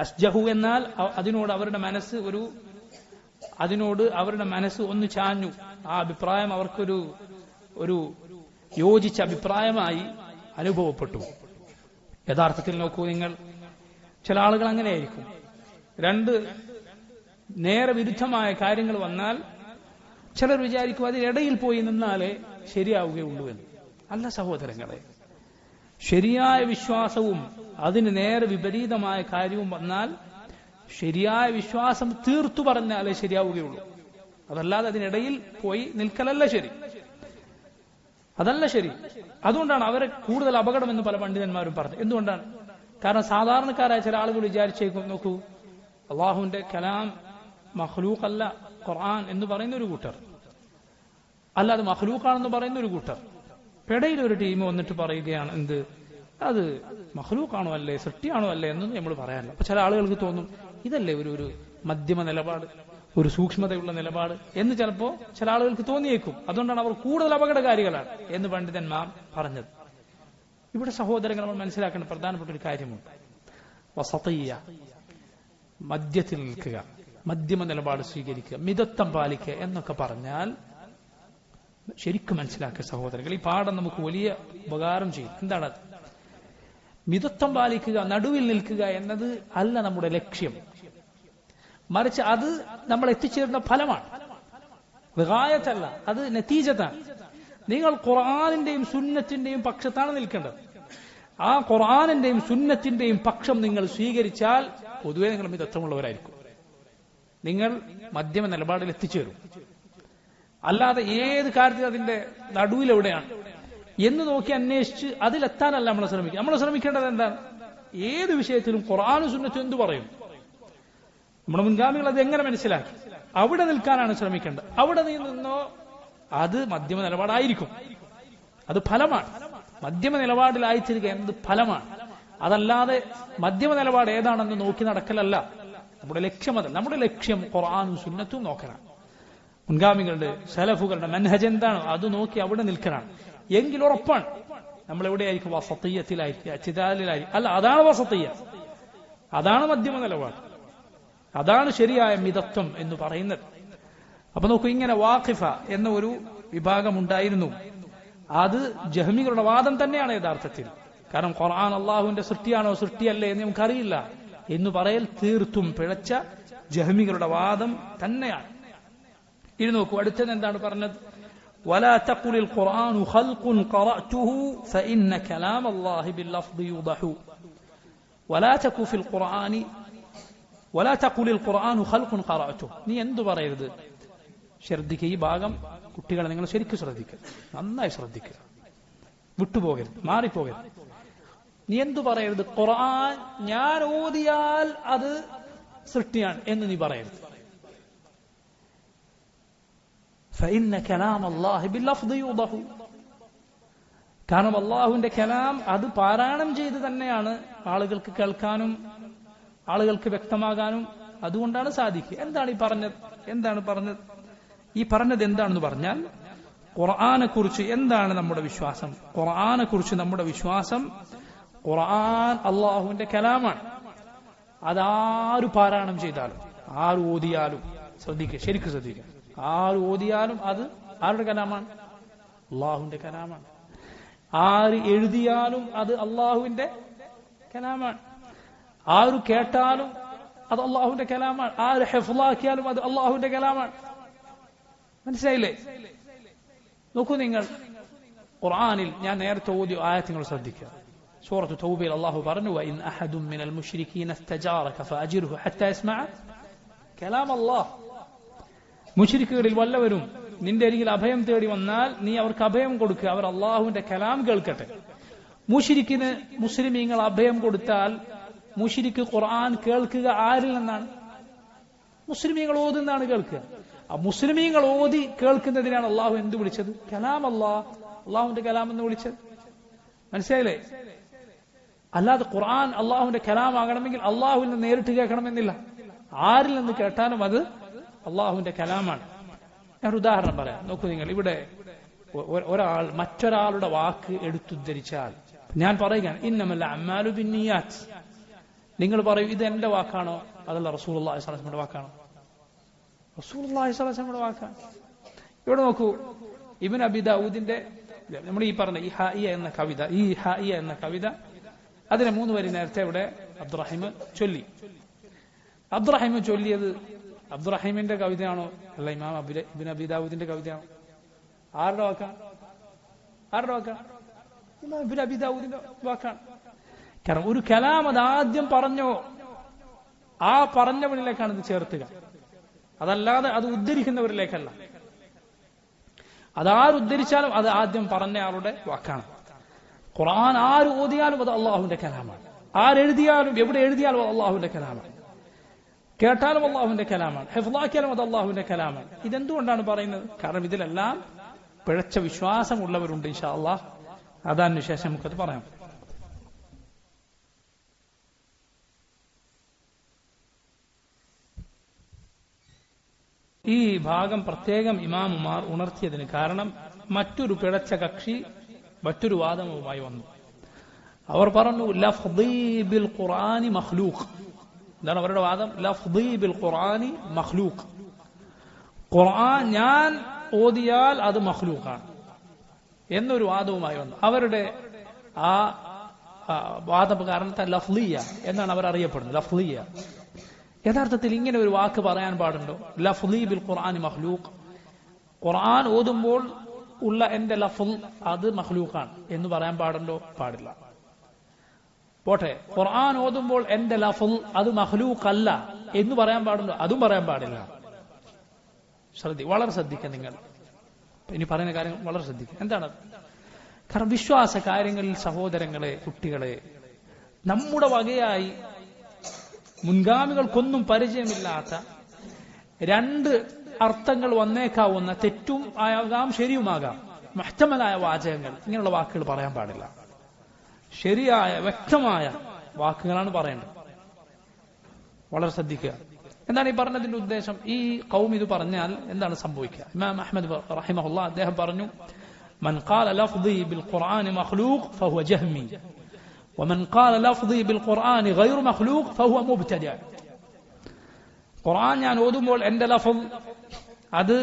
അസ്ജഹു എന്നാൽ അതിനോട് അവരുടെ മനസ്സ് ഒന്ന് ചാഞ്ഞു, ആ അഭിപ്രായം അവർക്കൊരു യോജിച്ച അഭിപ്രായമായി അനുഭവപ്പെട്ടു. യഥാർത്ഥത്തിൽ നോക്കൂ നിങ്ങൾ, ചില ആളുകൾ അങ്ങനെയായിരിക്കും, 2 നേരെ വിരുദ്ധമായ കാര്യങ്ങൾ വന്നാൽ ചിലർ വിചാരിക്കും അതിനിടയിൽ പോയി നിന്നാലേ ശരിയാവുകയുള്ളൂ എന്ന്. അല്ല സഹോദരങ്ങളെ, ശരിയായ വിശ്വാസവും അതിന് നേരെ വിപരീതമായ കാര്യവും വന്നാൽ ശരിയായ വിശ്വാസം തീർത്തു പറഞ്ഞാലേ ശരിയാവുകയുള്ളൂ. അതല്ലാതെ അതിനിടയിൽ പോയി നിൽക്കലല്ല ശരി, അതല്ല ശരി. അതുകൊണ്ടാണ് അവരെ കൂടുതൽ അപകടമെന്ന് പല പണ്ഡിതന്മാരും പറഞ്ഞത്. എന്തുകൊണ്ടാണ്? കാരണം സാധാരണക്കാരായ ചില ആളുകൾ വിചാരിച്ചേക്കും, നോക്കൂ, അള്ളാഹുവിന്റെ കലാം മഖ്ലൂഖ് അല്ല ഖുർആൻ എന്ന് പറയുന്ന ഒരു കൂട്ടർ, അല്ലാതെ മഖ്ലൂഖാണെന്ന് പറയുന്ന ഒരു കൂട്ടർ. ഇടയിൽ ഒരു ടീം വന്നിട്ട് പറയുകയാണ്, എന്ത്, അത് മഖ്ലൂഖാണോ അല്ലേ സൃഷ്ടിയാണോ അല്ലേ എന്നൊന്നും നമ്മൾ പറയാനില്ല. അപ്പൊ ചില ആളുകൾക്ക് തോന്നും, ഇതല്ലേ ഒരു മധ്യമ നിലപാട്, ഒരു സൂക്ഷ്മതയുള്ള നിലപാട് എന്ന് ചിലപ്പോ ചില ആളുകൾക്ക് തോന്നിയേക്കും. അതുകൊണ്ടാണ് അവർ കൂടുതൽ അപകടകാരികളാണ് എന്ന് പണ്ഡിതന്മാർ പറഞ്ഞത്. ഇവിടെ സഹോദരങ്ങൾ നമ്മൾ മനസ്സിലാക്കേണ്ട പ്രധാനപ്പെട്ട ഒരു കാര്യമുണ്ട്. വസതിയ്യ, മധ്യത്തിൽ നിൽക്കുക, മധ്യമ നിലപാട് സ്വീകരിക്കുക, മിതത്വം പാലിക്കുക എന്നൊക്കെ പറഞ്ഞാൽ ശരിക്കും മനസ്സിലാക്കുക സഹോദരങ്ങൾ. ഈ പാഠം നമുക്ക് വലിയ ഉപകാരം ചെയ്യും. എന്താണ് മിതത്വം പാലിക്കുക, നടുവിൽ നിൽക്കുക എന്നത് അല്ല നമ്മുടെ ലക്ഷ്യം, മറിച്ച് അത് നമ്മൾ എത്തിച്ചേരുന്ന ഫലമാണ്, വിഗായത്തല്ല, അത് നതീജത്താണ്. നിങ്ങൾ ഖുർആനിന്റെയും സുന്നത്തിന്റെയും പക്ഷത്താണ് നിൽക്കേണ്ടത്. ആ ഖുർആനിന്റെയും സുന്നത്തിന്റെയും പക്ഷം നിങ്ങൾ സ്വീകരിച്ചാൽ പൊതുവെ നിങ്ങൾ മിതത്വമുള്ളവരായിരിക്കും, നിങ്ങൾ മധ്യമ നിലപാടിൽ എത്തിച്ചേരും. അല്ലാതെ ഏത് കാര്യത്തിൽ അതിന്റെ നടുവിലെവിടെയാണ് എന്ന് നോക്കി അന്വേഷിച്ച് അതിലെത്താനല്ല നമ്മൾ ശ്രമിക്കുക. നമ്മൾ ശ്രമിക്കേണ്ടത് എന്താണ്? ഏത് വിഷയത്തിലും ഖുർആനും സുന്നത്തും എന്തു പറയും, നമ്മുടെ മുൻഗാമികൾ അത് എങ്ങനെ മനസ്സിലാക്കി, അവിടെ നിൽക്കാനാണ് ശ്രമിക്കേണ്ടത്. അവിടെ നിന്നോ അത് മധ്യമ നിലപാടായിരിക്കും, അത് ഫലമാണ്. മധ്യമ നിലപാടിലായിത്തീരുക എന്നത് ഫലമാണ്. അതല്ലാതെ മധ്യമ നിലപാട് ഏതാണെന്ന് നോക്കി നടക്കലല്ല നമ്മുടെ ലക്ഷ്യം. അത് നമ്മുടെ ലക്ഷ്യം ഖുർആനും സുന്നത്തും നോക്കണം. മുൻഗാമികളുടെ സലഫുകളുടെ മൻഹജ് എന്താണ് അത് നോക്കി അവിടെ നിൽക്കലാണ്. എങ്കിൽ ഉറപ്പാണ് നമ്മൾ എവിടെയായിരിക്കും? വസത്തിയ്യത്തിലായിരിക്കും, അച്ഛിതാലിലായിരിക്കും. അല്ല, അതാണ് വസത്തിയ്യ, അതാണ് മധ്യമ നിലപാട്, അതാണ് ശരിയായ മിതത്വം എന്ന് പറയുന്നത്. അപ്പൊ നോക്കൂ, ഇങ്ങനെ വാഖിഫ എന്ന ഒരു വിഭാഗം ഉണ്ടായിരുന്നു. അത് ജഹ്മികളുടെ വാദം തന്നെയാണ് യഥാർത്ഥത്തിൽ. കാരണം ഖുർആൻ അള്ളാഹുവിന്റെ സൃഷ്ടിയാണോ സൃഷ്ടിയല്ലേ എന്ന് നമുക്കറിയില്ല എന്ന് പറയൽ തീർത്തും പിഴച്ച ജഹ്മികളുടെ വാദം തന്നെയാണ്. ഇനി നോക്കൂ, അടുത്തത് എന്താണ് പറഞ്ഞത്? ولا تقل القرآن خلق قرأته فإن كلام الله باللفظ يوضح ولا تكن في القرآن ولا تقل القرآن خلق قرأته. നീ എന്തു പറയരുത്? ശ്രദ്ധിക്കുക, ഈ ഭാഗം കുട്ടികളെ നിങ്ങൾ ശരിക്കും ശ്രദ്ധിക്കുക, നന്നായി ശ്രദ്ധിക്കുക, വിട്ടുപോകരുത്, മാറിപ്പോകരുത്. നീ എന്തു പറയരുത്? ഖുർആൻ ഞാൻ ഓതിയാൽ അത് സൃഷ്ടിയാണ് എന്ന് നീ പറയരുത്. فإن كلام الله باللفظ يوضح. കാരണം അള്ളാഹുവിന്റെ കലാം അത് പാരായണം ചെയ്ത് തന്നെയാണ് ആളുകൾക്ക് കേൾക്കാനും ആളുകൾക്ക് വ്യക്തമാകാനും അതുകൊണ്ടാണ് സാധിക്കുക. എന്താണ് ഈ പറഞ്ഞത്? എന്താണ് പറഞ്ഞത്? ഈ പറഞ്ഞത് എന്താണെന്ന് പറഞ്ഞാൽ, ഖുർആനെ കുറിച്ച് എന്താണ് നമ്മുടെ വിശ്വാസം? ഖുർആനെ കുറിച്ച് നമ്മുടെ വിശ്വാസം, ഖുർആൻ അള്ളാഹുവിന്റെ കലാമാണ്. അതാര് പാരായണം ചെയ്താലും ആര് ഓതിയാലും, ശ്രദ്ധിക്കുക, ശരിക്കും ശ്രദ്ധിക്കുക, ആര് ഓതിയാലും അത് ആരുടെ കലാമാണ്? അള്ളാഹുവിന്റെ കലാമാണ്. ആര് എഴുതിയാലും അത് അള്ളാഹുവിന്റെ കലാമാണ്. ആര് കേട്ടാലും അത് അള്ളാഹുവിന്റെ കലാമാണ്. ആര് ഹിഫ്ളാക്കിയാലും അത് അള്ളാഹുവിന്റെ കലാമാണ്. മനസ്സിലായില്ലേ? നോക്കൂ, നിങ്ങൾ ഖുർആനിൽ ഞാൻ നേരത്തെ ഓതിയ ആയത്ത് നിങ്ങൾ ശ്രദ്ധിക്കുക. സൂറത്ത് തൗബയിൽ അള്ളാഹു പറഞ്ഞു, വഇൻ അഹദും മിനൽ മുശ്രികീന ഇസ്തജാറക ഫഅജിർഹു ഹത്താ യസ്മഅ കലാം അല്ലാഹ്. മുശ്രിക്കുകളിൽ വല്ലവരും നിന്റെ അരികിൽ അഭയം തേടി വന്നാൽ നീ അവർക്ക് അഭയം കൊടുക്കുക, അവർ അള്ളാഹുവിന്റെ കലാം കേൾക്കട്ടെ. മുശ്രിക്കിന് മുസ്ലിമീങ്ങൾ അഭയം കൊടുത്താൽ മുശ്രിക്ക് ഖുർആൻ കേൾക്കുക ആരിൽ നിന്നാണ്? മുസ്ലിമീങ്ങൾ ഓതുന്നതാണ് കേൾക്കുക. ആ മുസ്ലിമീങ്ങൾ ഓതി കേൾക്കുന്നതിനാണ് അള്ളാഹു എന്ത് വിളിച്ചത്? കലാം അല്ലാഹ്, അള്ളാഹുവിന്റെ കലാം എന്ന് വിളിച്ചത്. മനസ്സിലായില്ലേ? അല്ലാതെ ഖുർആൻ അള്ളാഹുവിന്റെ കലാമാകണമെങ്കിൽ അള്ളാഹുവിൽ നിന്ന് നേരിട്ട് കേൾക്കണമെന്നില്ല. ആരിൽ നിന്ന് കേട്ടാലും അത് അള്ളാഹുവിന്റെ കലാമാണ്. ഞാൻ ഒരു ഉദാഹരണം പറയാം. നോക്കൂ നിങ്ങൾ, ഇവിടെ ഒരാൾ മറ്റൊരാളുടെ വാക്ക് എടുത്തുദ്ധരിച്ചാൽ ഞാൻ പറയുകയാണ്, ഇന്നമൽ അഅ്മാലു ബിന്നിയാത്ത്. നിങ്ങൾ പറയും, ഇത് എന്റെ വാക്കാണോ? അതല്ല റസൂലുള്ളാഹി സ്വല്ലല്ലാഹു അലൈഹി വസല്ലമയുടെ വാക്കാണോ? റസൂലുള്ളാഹി സ്വല്ലല്ലാഹു അലൈഹി വസല്ലമയുടെ വാക്കാണ്. ഇവിടെ നോക്കൂ, ഇബ്നു അബി ദാവൂദിന്റെ നമ്മൾ ഈ പറഞ്ഞ ഈ ഹായിയ എന്ന കവിത, ഈ ഹായിയ എന്ന കവിത, അതിനെ 3 വരി നേരത്തെ ഇവിടെ അബ്ദുറഹീം ചൊല്ലി. അബ്ദുറഹീം ചൊല്ലിയത് അബ്ദുറഹീമിന്റെ കവിതയാണോ അല്ല ഇമാം ഇബ്നു അബി ദാവൂദിന്റെ കവിതയാണോ? ആരുടെ വാക്കാണ്? ആരുടെ വാക്കാണ്? ഇമാം ഇബ്നു അബി ദാവൂദിന്റെ വാക്കാണ്. കാരണം ഒരു കലാം അത് ആദ്യം പറഞ്ഞോ ആ പറഞ്ഞവരിലേക്കാണ് ഇത് ചേർത്തുക, അതല്ലാതെ അത് ഉദ്ധരിക്കുന്നവരിലേക്കല്ല. അതാരുദ്ധരിച്ചാലും അത് ആദ്യം പറഞ്ഞയാളുടെ വാക്കാണ്. ഖുർആൻ ആര് ഓതിയാലും അത് അള്ളാഹുവിന്റെ കലാമാണ്. ആരെഴുതിയാലും എവിടെ എഴുതിയാലും അത് അള്ളാഹുവിന്റെ കലാമാണ്. കേട്ടാലും അള്ളാഹുവിന്റെ കലാമാണ്. ഹിഫ്ളാക്കിയാലും അത് അള്ളാഹുവിന്റെ കലാമാണ്. ഇതെന്തുകൊണ്ടാണ് പറയുന്നത്? കാരണം ഇതിലെല്ലാം പിഴച്ച വിശ്വാസമുള്ളവരുണ്ട്. ഇൻഷാ അള്ളാഹ് അതിന് ശേഷം നമുക്കത് പറയാം. ഈ ഭാഗം പ്രത്യേകം ഇമാമുമാർ ഉണർത്തിയതിന് കാരണം മറ്റൊരു പിഴച്ച കക്ഷി മറ്റൊരു വാദവുമായി വന്നു. അവർ പറഞ്ഞു, ലഫ്ളീ ബിൽ ഖുർആനി മഖ്ലൂഖ്. എന്താണ് അവരുടെ വാദം? ലഫ്ദി ബിൽ ഖുർആനി മഖ്ലൂഖ്, ഖുർആൻ ഞാൻ ഓതിയാൽ അത് മഖ്ലൂഖാണ് എന്നൊരു വാദവുമായി വന്നു. അവരുടെ ആ വാദകാരണത്തെ ലഫ്ലിയ എന്നാണ് അവർ അറിയപ്പെടുന്നത്. ലഫ്ലിയ യഥാർത്ഥത്തിൽ ഇങ്ങനെ ഒരു വാക്ക് പറയാൻ പാടുണ്ടോ? ലഫ്ലി ബിൽ ഖുർആനി മഖ്ലൂഖ്, ഖുർആൻ ഓതുമ്പോൾ ഉള്ള എന്റെ ലഫ്ൽ അത് മഖ്ലൂഖാണ് എന്ന് പറയാൻ പാടുണ്ടോ? പാടില്ല. പോട്ടെ, ഖുർആൻ ഓതുമ്പോൾ എന്റെ ലഫ്ൽ അത് മഖ്ലൂഖ് അല്ല എന്ന് പറയാൻ പാടുണ്ടോ? അതും പറയാൻ പാടില്ല. വളരെ ശ്രദ്ധിക്കുക നിങ്ങൾ. ഇനി പറയുന്ന കാര്യം വളരെ ശ്രദ്ധിക്കുക. എന്താണ്? കാരണം വിശ്വാസ കാര്യങ്ങളിൽ സഹോദരങ്ങളെ, കുട്ടികളെ, നമ്മുടെ വകയായി മുൻഗാമികൾക്കൊന്നും പരിചയമില്ലാത്ത രണ്ട് അർത്ഥങ്ങൾ വന്നേക്കാവുന്ന തെറ്റും ആകാം ശരിയുമാകാം മുഹ്തമലായ വാചകങ്ങൾ, ഇങ്ങനെയുള്ള വാക്കുകൾ പറയാൻ പാടില്ല. ശരിയായ വ്യക്തമായ വാക്കുകളാണ് പറയേണ്ടത്. വളരെ ശ്രദ്ധിക്കുക. എന്താണ് ഈ പറഞ്ഞതിന്റെ ഉദ്ദേശം? ഈ ഖൗം ഇത് പറഞ്ഞാൽ എന്താണ് സംഭവിക്കുക? ഇമാം അഹ്മദ് റഹിമഹുല്ലാ അദ്ദേഹം പറഞ്ഞു, മൻ ഖാല ലഫ്ദി ബിൽ ഖുർആനി മഖ്ലൂഖ് ഫഹുവ ജഹ്മി വമൻ ഖാല ലഫ്ദി ബിൽ ഖുർആനി ഗൈറു മഖ്ലൂഖ് ഫഹുവ മുബ്തദി. ഖുർആൻ ഞാൻ ഓതുമ്പോൾ എന്റെ ലഫ്ദ് അത്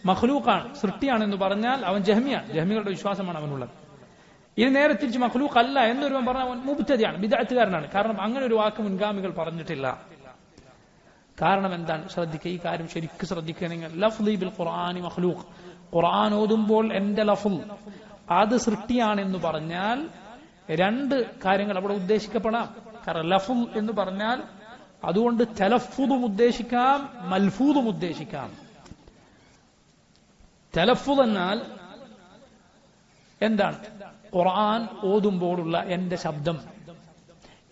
മഖ്ലൂഖാണ്, സൃഷ്ടിയാണെന്ന് പറഞ്ഞാൽ അവൻ ജഹ്മിയാണ്. ജഹ്മികളുടെ വിശ്വാസമാണ് അവനുള്ളത്. ഇത് നേരെ തിരിച്ച് മഖ്ലൂഖ് അല്ല എന്നൊരുവൻ പറഞ്ഞാൽ അവൻ മുബ്തദിയാണ്, ബിദ്അത്തുകാരനാണ്. കാരണം അങ്ങനെ ഒരു വാക്ക് മുൻഗാമികൾ പറഞ്ഞിട്ടില്ല. കാരണം എന്താണ്? ശ്രദ്ധിക്കുക, ഈ കാര്യം ശരിക്കും ശ്രദ്ധിക്കുക നിങ്ങൾ. ലഫ്ളി ബിൽ ഖുർആനി മഖ്ലൂഖ്, ഖുർആൻ ഓതുമ്പോൾ എന്റെ ലഫ്ൾ അത് സൃഷ്ടിയാണെന്ന് പറഞ്ഞാൽ രണ്ട് കാര്യങ്ങൾ അവിടെ ഉദ്ദേശിക്കപ്പെടാം. കാരണം ലഫ്ൾ എന്ന് പറഞ്ഞാൽ അതുകൊണ്ട് തലഫ്ഫുദും ഉദ്ദേശിക്കാം, മൽഫൂദും ഉദ്ദേശിക്കാം. തലഫ്ഫുദ് എന്നാൽ എന്താണ്? ഖുർആൻ ഓതുമ്പോഴുള്ള എന്റെ ശബ്ദം,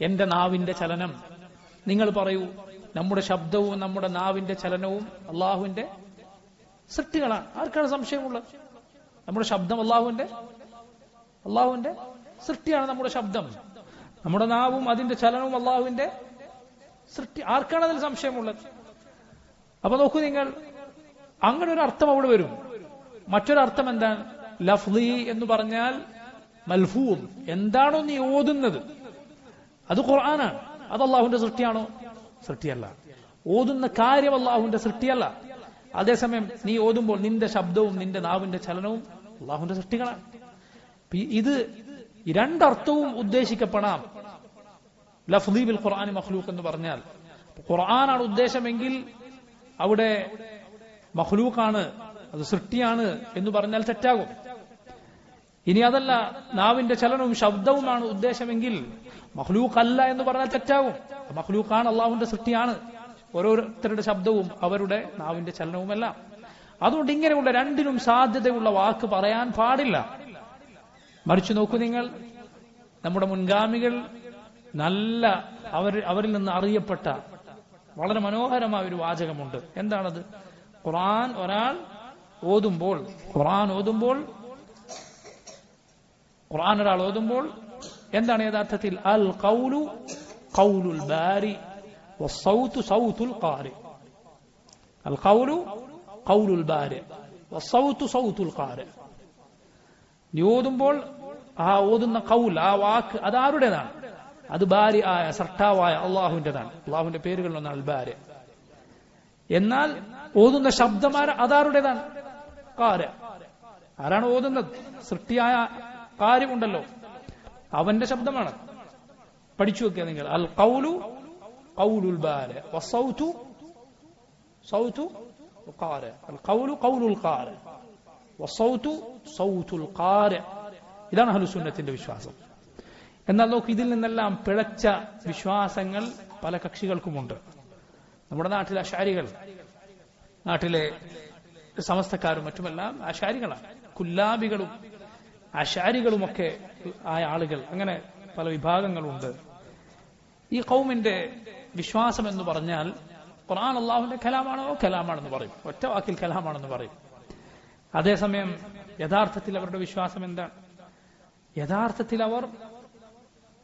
എന്റെ നാവിന്റെ ചലനം. നിങ്ങൾ പറയൂ, നമ്മുടെ ശബ്ദവും നമ്മുടെ നാവിന്റെ ചലനവും അള്ളാഹുവിന്റെ സൃഷ്ടികളാണ്. ആർക്കാണ് സംശയമുള്ളത്? നമ്മുടെ ശബ്ദം അള്ളാഹുവിന്റെ സൃഷ്ടിയാണ്. നമ്മുടെ ശബ്ദം, നമ്മുടെ നാവും അതിന്റെ ചലനവും അള്ളാഹുവിന്റെ സൃഷ്ടി. ആർക്കാണ് അതിൽ സംശയമുള്ളത്? അപ്പൊ നോക്കൂ നിങ്ങൾ, അങ്ങനെ ഒരു അർത്ഥം അവിടെ വരും. മറ്റൊരർത്ഥം എന്താണ്? ലഫ്ളി എന്ന് പറഞ്ഞാൽ മൽഫൂദ്, എന്താണോ നീ ഓതുന്നത് അത് ഖുർആനാണ്. അത് അള്ളാഹുവിന്റെ സൃഷ്ടിയാണോ? സൃഷ്ടിയല്ല. ഓതുന്ന കാര്യം അള്ളാഹുവിന്റെ സൃഷ്ടിയല്ല. അതേസമയം നീ ഓതുമ്പോൾ നിന്റെ ശബ്ദവും നിന്റെ നാവിന്റെ ചലനവും അള്ളാഹുവിന്റെ സൃഷ്ടികളാണ്. ഇത് രണ്ടർത്ഥവും ഉദ്ദേശിക്കപ്പെടാം. ലഫ്ളി ബിൽ ഖുർആനി മഖ്ലൂഖ് എന്ന് പറഞ്ഞാൽ ഖുർആനാണ് ഉദ്ദേശമെങ്കിൽ അവിടെ മഖ്ലൂഖാണ്, അത് സൃഷ്ടിയാണ് എന്ന് പറഞ്ഞാൽ തെറ്റാകും. ഇനി അതല്ല, നാവിന്റെ ചലനവും ശബ്ദവുമാണ് ഉദ്ദേശമെങ്കിൽ മഖ്ലൂഖ് അല്ല എന്ന് പറഞ്ഞാൽ തെറ്റാകും. മഖ്ലൂഖാണ്, അള്ളാഹുവിന്റെ സൃഷ്ടിയാണ് ഓരോരുത്തരുടെ ശബ്ദവും അവരുടെ നാവിന്റെ ചലനവുമെല്ലാം. അതുകൊണ്ട് ഇങ്ങനെയുള്ള രണ്ടിനും സാധ്യതയുള്ള വാക്ക് പറയാൻ പാടില്ല. മറിച്ച് നോക്കൂ നിങ്ങൾ, നമ്മുടെ മുൻഗാമികൾ നല്ല അവരിൽ നിന്ന് അറിയപ്പെട്ട വളരെ മനോഹരമായ ഒരു വാചകമുണ്ട്. എന്താണത്? ഖുർആൻ ഒരാൾ ഓതുമ്പോൾ എന്താണ് യഥാർത്ഥത്തിൽ? അൽ ഖൗലു ഖൗലുൽ ബാരി വസ്സൗതു സൗതുൽ ഖാരി. അൽ ഖൗലു ഖൗലുൽ ബാരി വസ്സൗതു സൗതുൽ ഖാരി. നീ ഓതുമ്പോൾ ആ ഓതുന്ന ഖൗൽ, ആ വാക്ക് അത് ആരുടേതാണ്? അത് ബാരി ആയ സൃഷ്ടാവായ അള്ളാഹുവിന്റേതാണ്. അള്ളാഹുവിന്റെ പേരുകളിലൊന്നാണ് അൽ ബാരി. എന്നാൽ ഓതുന്ന ശബ്ദമാര അതാരുടേതാണ്? ഖാരി. ആരാണ് ഓതുന്നത്? സൃഷ്ടിയായ കാര്യമുണ്ടല്ലോ, അവന്റെ ശബ്ദമാണ്. പഠിച്ചു വെക്കുക നിങ്ങൾ. അൽ ഖൗലു ഖൗലുൽ ബാരി വസ്സൗതു സൗതു ഖാരി. അൽ ഖൗലു ഖൗലുൽ ഖാരി വസ്സൗതു സൗതുൽ ഖാരി. ഇതാണ് അഹ്ലുസുന്നത്തിന്റെ വിശ്വാസം. എന്നാൽ നോക്ക്, ഇതിൽ നിന്നെല്ലാം പിഴച്ച വിശ്വാസങ്ങൾ പല കക്ഷികൾക്കുമുണ്ട്. നമ്മുടെ നാട്ടിലെ അശാരികൾ, നാട്ടിലെ സമസ്തക്കാരും മറ്റുമെല്ലാം അശാരികളാണ്. കുല്ലാബികളും അശാരികളുമൊക്കെ ആയ ആളുകൾ, അങ്ങനെ പല വിഭാഗങ്ങളുണ്ട്. ഈ ഖൗമിന്റെ വിശ്വാസം എന്ന് പറഞ്ഞാൽ ഖുർആൻ അല്ലാഹുവിന്റെ കലാമാണെന്ന് പറയും. ഒറ്റ വാക്കിൽ കലാമാണെന്ന് പറയും. അതേസമയം യഥാർത്ഥത്തിൽ അവരുടെ വിശ്വാസം എന്താണ്? യഥാർത്ഥത്തിൽ അവർ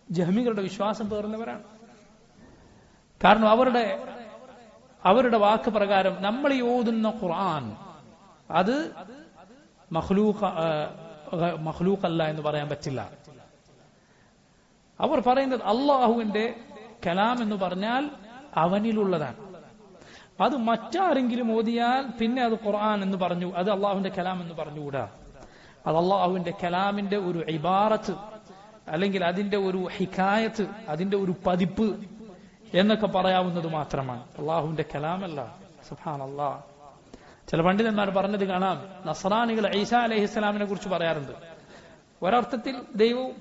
ജഹ്മികളുടെ വിശ്വാസം പേറുന്നവരാണ്. കാരണം അവരുടെ വാക്ക് പ്രകാരം നമ്മൾ ഈ ഓതുന്ന ഖുർആൻ അത് മഖ്ലൂഖല്ല എന്ന് പറയാൻ പറ്റില്ല. അവർ പറയുന്നത് അള്ളാഹുവിന്റെ കലാം എന്ന് പറഞ്ഞാൽ അവനിലുള്ളതാണ്. അത് മറ്റാരെങ്കിലും ഓതിയാൽ പിന്നെ അത് ഖുർആൻ എന്ന് പറഞ്ഞു, അത് അള്ളാഹുവിന്റെ കലാം എന്ന് പറഞ്ഞുകൂടാ. അത് അള്ളാഹുവിന്റെ കലാമിന്റെ ഒരു ഇബാറത്ത്, അല്ലെങ്കിൽ അതിന്റെ ഒരു ഹിക്കായത്ത്, അതിന്റെ ഒരു പതിപ്പ് എന്നൊക്കെ പറയാവുന്നത് മാത്രമാണ്. അള്ളാഹുവിന്റെ കലാമല്ല. സുബ്ഹാനല്ലാഹ്. ചില പണ്ഡിതന്മാർ പറഞ്ഞത് കാണാം, നസ്രാനികൾ ഈസാ അലൈഹിസ്സലാമിനെ കുറിച്ച് പറയാറുണ്ട്, ഒരർത്ഥത്തിൽ ദൈവവും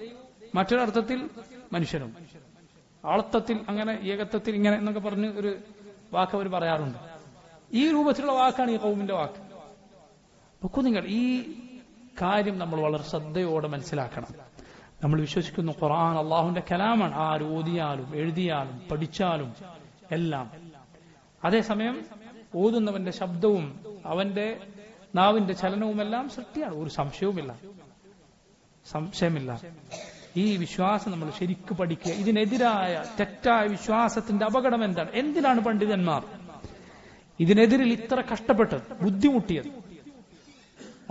മറ്റൊരർത്ഥത്തിൽ മനുഷ്യനും, ആളത്വത്തിൽ അങ്ങനെ ഏകത്വത്തിൽ ഇങ്ങനെ എന്നൊക്കെ പറഞ്ഞ് ഒരു വാക്ക് അവർ പറയാറുണ്ട്. ഈ രൂപത്തിലുള്ള വാക്കാണ് ഈ ഖൗമിന്റെ വാക്ക്. നോക്കൂ നിങ്ങൾ, ഈ കാര്യം നമ്മൾ വളരെ ശ്രദ്ധയോടെ മനസ്സിലാക്കണം. നമ്മൾ വിശ്വസിക്കുന്നു ഖുർആൻ അള്ളാഹുവിന്റെ കലാമാണ്. ആര് ഓതിയാലും എഴുതിയാലും പഠിച്ചാലും എല്ലാം. അതേസമയം ഓതുന്നവന്റെ ശബ്ദവും അവന്റെ നാവിന്റെ ചലനവുമെല്ലാം സൃഷ്ടിയാണ്, ഒരു സംശയവുമില്ല. ഈ വിശ്വാസം നമ്മൾ ശരിക്കും പഠിക്കുക. ഇതിനെതിരായ തെറ്റായ വിശ്വാസത്തിന്റെ അപകടം എന്താണ്? എന്തിനാണ് പണ്ഡിതന്മാർ ഇതിനെതിരിൽ ഇത്ര കഷ്ടപ്പെട്ടത്, ബുദ്ധിമുട്ടിയത്?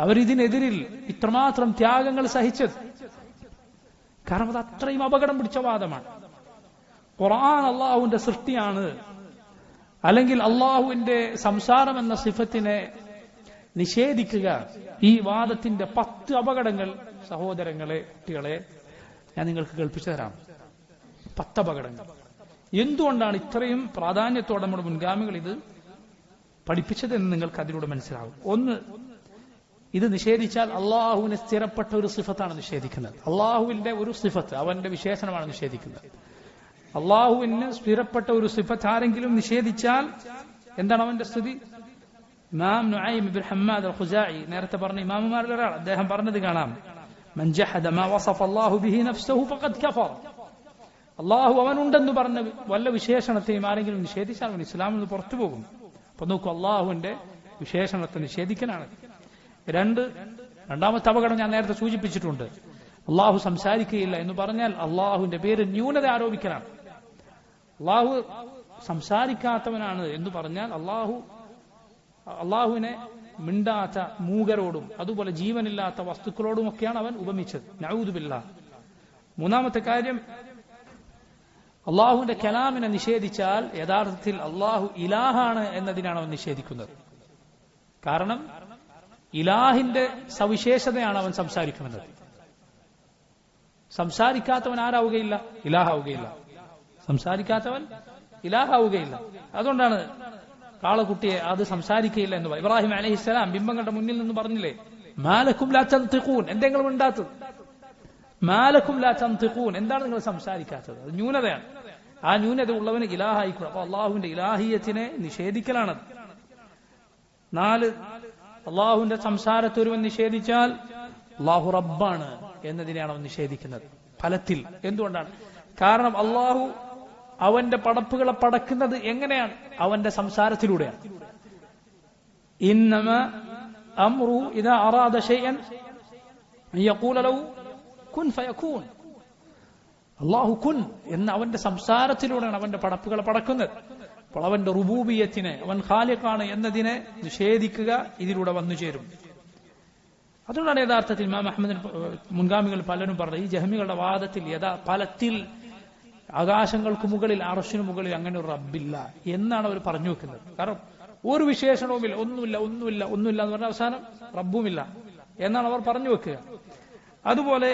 അവരിതിനെതിരിൽ ഇത്രമാത്രം ത്യാഗങ്ങൾ സഹിച്ചത് കാരണം അത് അത്രയും അപകടം പിടിച്ച വാദമാണ്. ഖുർആൻ അള്ളാഹുവിന്റെ സൃഷ്ടിയാണ്, അല്ലെങ്കിൽ അള്ളാഹുവിന്റെ സംസാരം എന്ന സിഫത്തിനെ നിഷേധിക്കുക, ഈ വാദത്തിന്റെ 10 അപകടങ്ങൾ സഹോദരങ്ങളെ, കുട്ടികളെ, ഞാൻ നിങ്ങൾക്ക് കേൾപ്പിച്ചു തരാം. 10 അപകടങ്ങൾ. എന്തുകൊണ്ടാണ് ഇത്രയും പ്രാധാന്യത്തോടെ നമ്മുടെ മുൻഗാമികൾ ഇത് പഠിപ്പിച്ചതെന്ന് നിങ്ങൾക്ക് അതിലൂടെ മനസ്സിലാവും. ഒന്ന്, ഇത് നിഷേധിച്ചാൽ അള്ളാഹുവിന് സ്ഥിരപ്പെട്ട ഒരു സിഫത്താണ് നിഷേധിക്കുന്നത്. അള്ളാഹുവിന്റെ ഒരു സിഫത്ത്, അവന്റെ വിശേഷണമാണ് നിഷേധിക്കുന്നത്. അള്ളാഹുവിന് സ്ഥിരപ്പെട്ട ഒരു സിഫത്ത് ആരെങ്കിലും നിഷേധിച്ചാൽ എന്താണ് അവന്റെ സ്ഥിതി? ഇമാം നുഐം ഇബ്നു ഹമ്മാദ് അൽ-ഖുസാഇ, നേരത്തെ പറഞ്ഞ ഇമാമുമാരിൽ ഒരാൾ, അദ്ദേഹം പറഞ്ഞത് കാണാം, മൻ ജഹദ മാ വസഫ അല്ലാഹു ബിഹി നഫ്സഹു ഫഖദ് കഫർ. അള്ളാഹു അവനുണ്ടെന്ന് പറഞ്ഞ വല്ല വിശേഷണത്തെയും ആരെങ്കിലും നിഷേധിച്ചാൽ അവൻ ഇസ്ലാമിൽ നിന്ന് പുറത്തു പോകും. അപ്പൊ നോക്കൂ, അള്ളാഹുവിന്റെ വിശേഷണത്തെ നിഷേധിക്കാനാണ്. രണ്ടാമത്തെ അപകടം ഞാൻ നേരത്തെ സൂചിപ്പിച്ചിട്ടുണ്ട്. അള്ളാഹു സംസാരിക്കുകയില്ല എന്ന് പറഞ്ഞാൽ അള്ളാഹുവിന്റെ പേര് ന്യൂനത ആരോപിക്കലാണ്. അള്ളാഹു സംസാരിക്കാത്തവനാണ് എന്ന് പറഞ്ഞാൽ അള്ളാഹുവിനെ മിണ്ടാത്ത മൂകരോടും അതുപോലെ ജീവനില്ലാത്ത വസ്തുക്കളോടുമൊക്കെയാണ് അവൻ ഉപമിച്ചത്. നഊദു ബില്ലാഹ്. മൂന്നാമത്തെ കാര്യം, അള്ളാഹുവിന്റെ കലാമിനെ നിഷേധിച്ചാൽ യഥാർത്ഥത്തിൽ അള്ളാഹു ഇലാഹാണ് എന്നതിനാണ് അവൻ നിഷേധിക്കുന്നത്. കാരണം ഇലാഹിന്റെ സവിശേഷതയാണ് അവൻ സംസാരിക്കുന്നത്. സംസാരിക്കാത്തവൻ ആരാവുകയില്ല? ഇലാഹാവുകയില്ല. സംസാരിക്കാത്തവൻ ഇലാഹാവുകയില്ല. അതുകൊണ്ടാണ് കാളക്കുട്ടിയെ അത് സംസാരിക്കുകയില്ല എന്ന് പറയും. ഇബ്രാഹിം അലൈഹിസ്സലാം ബിംബങ്ങളുടെ മുന്നിൽ നിന്ന് പറഞ്ഞില്ലേ, മാലക്കും ലാ തൻതിഖൂൻ, എന്തെങ്കിലും ഉണ്ടാത്തത്, മാലക്കും ലാ തൻതിഖൂൻ, എന്താണ് നിങ്ങൾ സംസാരിക്കാത്തത്? അത് ന്യൂനതയാണ്. ആ ന്യൂനത ഉള്ളവന് ഇലാഹായിക്കൂടാ. അപ്പൊ അള്ളാഹുവിന്റെ ഇലാഹിയത്തിനെ നിഷേധിക്കലാണത്. 4, അള്ളാഹുവിന്റെ സംസാരത്തെ ഒരുവൻ നിഷേധിച്ചാൽ അള്ളാഹു റബ്ബാണ് എന്നതിനെയാണ് അവൻ നിഷേധിക്കുന്നത് ഫലത്തിൽ. എന്തുകൊണ്ടാണ്? കാരണം അള്ളാഹു അവന്റെ പടപ്പുകളെ പടക്കുന്നത് എങ്ങനെയാണ്? അവന്റെ സംസാരത്തിലൂടെയാണ്. ഇന്നമ അംറുഹു ഇദാ അറാദ ശൈഅൻ യഖൂല ലഹു കുൻ ഫയകൂൻ. അള്ളാഹു കുൻ എന്ന അവന്റെ സംസാരത്തിലൂടെയാണ് അവന്റെ പടപ്പുകളെ പടക്കുന്നത്. അപ്പോൾ അവന്റെ റുബൂബിയത്തിനെ, അവൻ ഖാലിഖാണ് എന്നതിനെ നിഷേധിക്കുക ഇതിലൂടെ വന്നു ചേരും. അതുകൊണ്ടാണ് യഥാർത്ഥത്തിൽ ഇമാം അഹ്മദിന് മുൻഗാമികൾ പലരും പറഞ്ഞത്, ഈ ജഹ്മികളുടെ വാദത്തിൽ ഫലത്തിൽ ആകാശങ്ങൾക്ക് മുകളിൽ അർശിന് മുകളിൽ അങ്ങനെ ഒരു റബ്ബില്ല എന്നാണ് അവർ പറഞ്ഞു വെക്കുന്നത്. കാരണം ഒരു വിശേഷണവുമില്ല, ഒന്നുമില്ല എന്ന് പറഞ്ഞ അവസാനം റബ്ബുമില്ല എന്നാണ് അവർ പറഞ്ഞു വെക്കുക. അതുപോലെ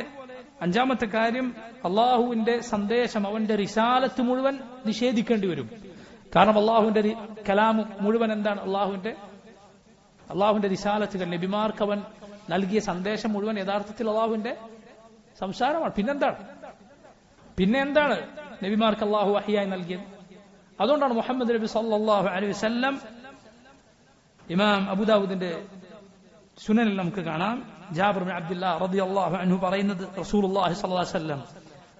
5ാമത്തെ കാര്യം, അള്ളാഹുവിന്റെ സന്ദേശം, അവന്റെ റിസാലത്ത് മുഴുവൻ നിഷേധിക്കേണ്ടി വരും. കാരണം അള്ളാഹുവിന്റെ കലാം മുഴുവൻ എന്താണ്? അള്ളാഹുവിന്റെ റിസാലത്തുകൾ, നബിമാർക്ക് അവൻ നൽകിയ സന്ദേശം മുഴുവൻ യഥാർത്ഥത്തിൽ അള്ളാഹുവിന്റെ സംസാരമാണ്. പിന്നെ എന്താണ് നബിമാർക്ക് അള്ളാഹു വഹിയായി നൽകിയത്? അതുകൊണ്ടാണ് മുഹമ്മദ് നബി സല്ലല്ലാഹു അലൈഹി വസല്ലം, ഇമാം അബൂദാവൂദിന്റെ സുനനിൽ നമുക്ക് കാണാം, ജാബിർ ബിൻ അബ്ദുല്ലാഹ് റളിയല്ലാഹു അൻഹു പറയുന്നത്, റസൂലുള്ളാഹി സ്വല്ലല്ലാഹു അലൈഹി വസല്ലം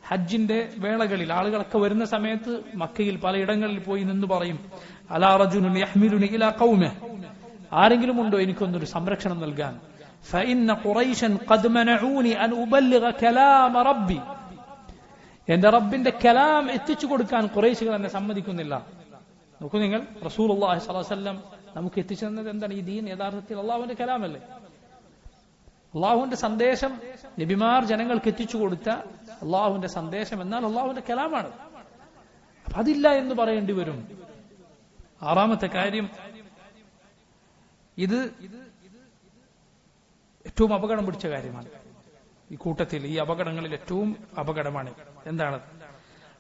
ഹജ്ജിന്റെ വേളകളിൽ ആളുകളൊക്കെ വരുന്ന സമയത്ത് മക്കയിൽ പലയിടങ്ങളിൽ പോയി നിന്ന് പറയും, അലാ റജുലുൻ യഹ്മിലുനി ഇലാ ഖൗമിഹി, ആരെങ്കിലും ഉണ്ടോ എനിക്കൊന്നൊരു സംരക്ഷണം നൽകാൻ? ഫഇന്ന ഖുറൈശൻ ഖദ് മനഊനി അൻ ഉബല്ലിഗ കലാമ റബ്ബി, എന്റെ റബ്ബിന്റെ കലാം എത്തിച്ചു കൊടുക്കാൻ ഖുറൈശികൾ എന്നെ സമ്മതിക്കുന്നില്ല. നോക്കൂ നിങ്ങൾ, റസൂലുള്ളാഹി സ്വല്ലല്ലാഹു അലൈഹി വസല്ലം നമുക്ക് എത്തിച്ചു തന്നത് എന്താണ്? ഈ ദീൻ യഥാർത്ഥത്തിൽ അള്ളാഹുവിന്റെ കലാമല്ലേ? അള്ളാഹുവിന്റെ സന്ദേശം നബിമാർ ജനങ്ങൾക്ക് എത്തിച്ചു കൊടുത്ത അള്ളാഹുവിന്റെ സന്ദേശം എന്നാൽ അള്ളാഹുവിന്റെ കലാമാണ്. അതില്ല എന്ന് പറയേണ്ടി വരും. ആറാമത്തെ കാര്യം, ഇത് ഏറ്റവും അപകടം പിടിച്ച കാര്യമാണ്. ഈ കൂട്ടത്തിൽ ഈ അപകടങ്ങളിൽ ഏറ്റവും അപകടമാണ്. എന്താണ്?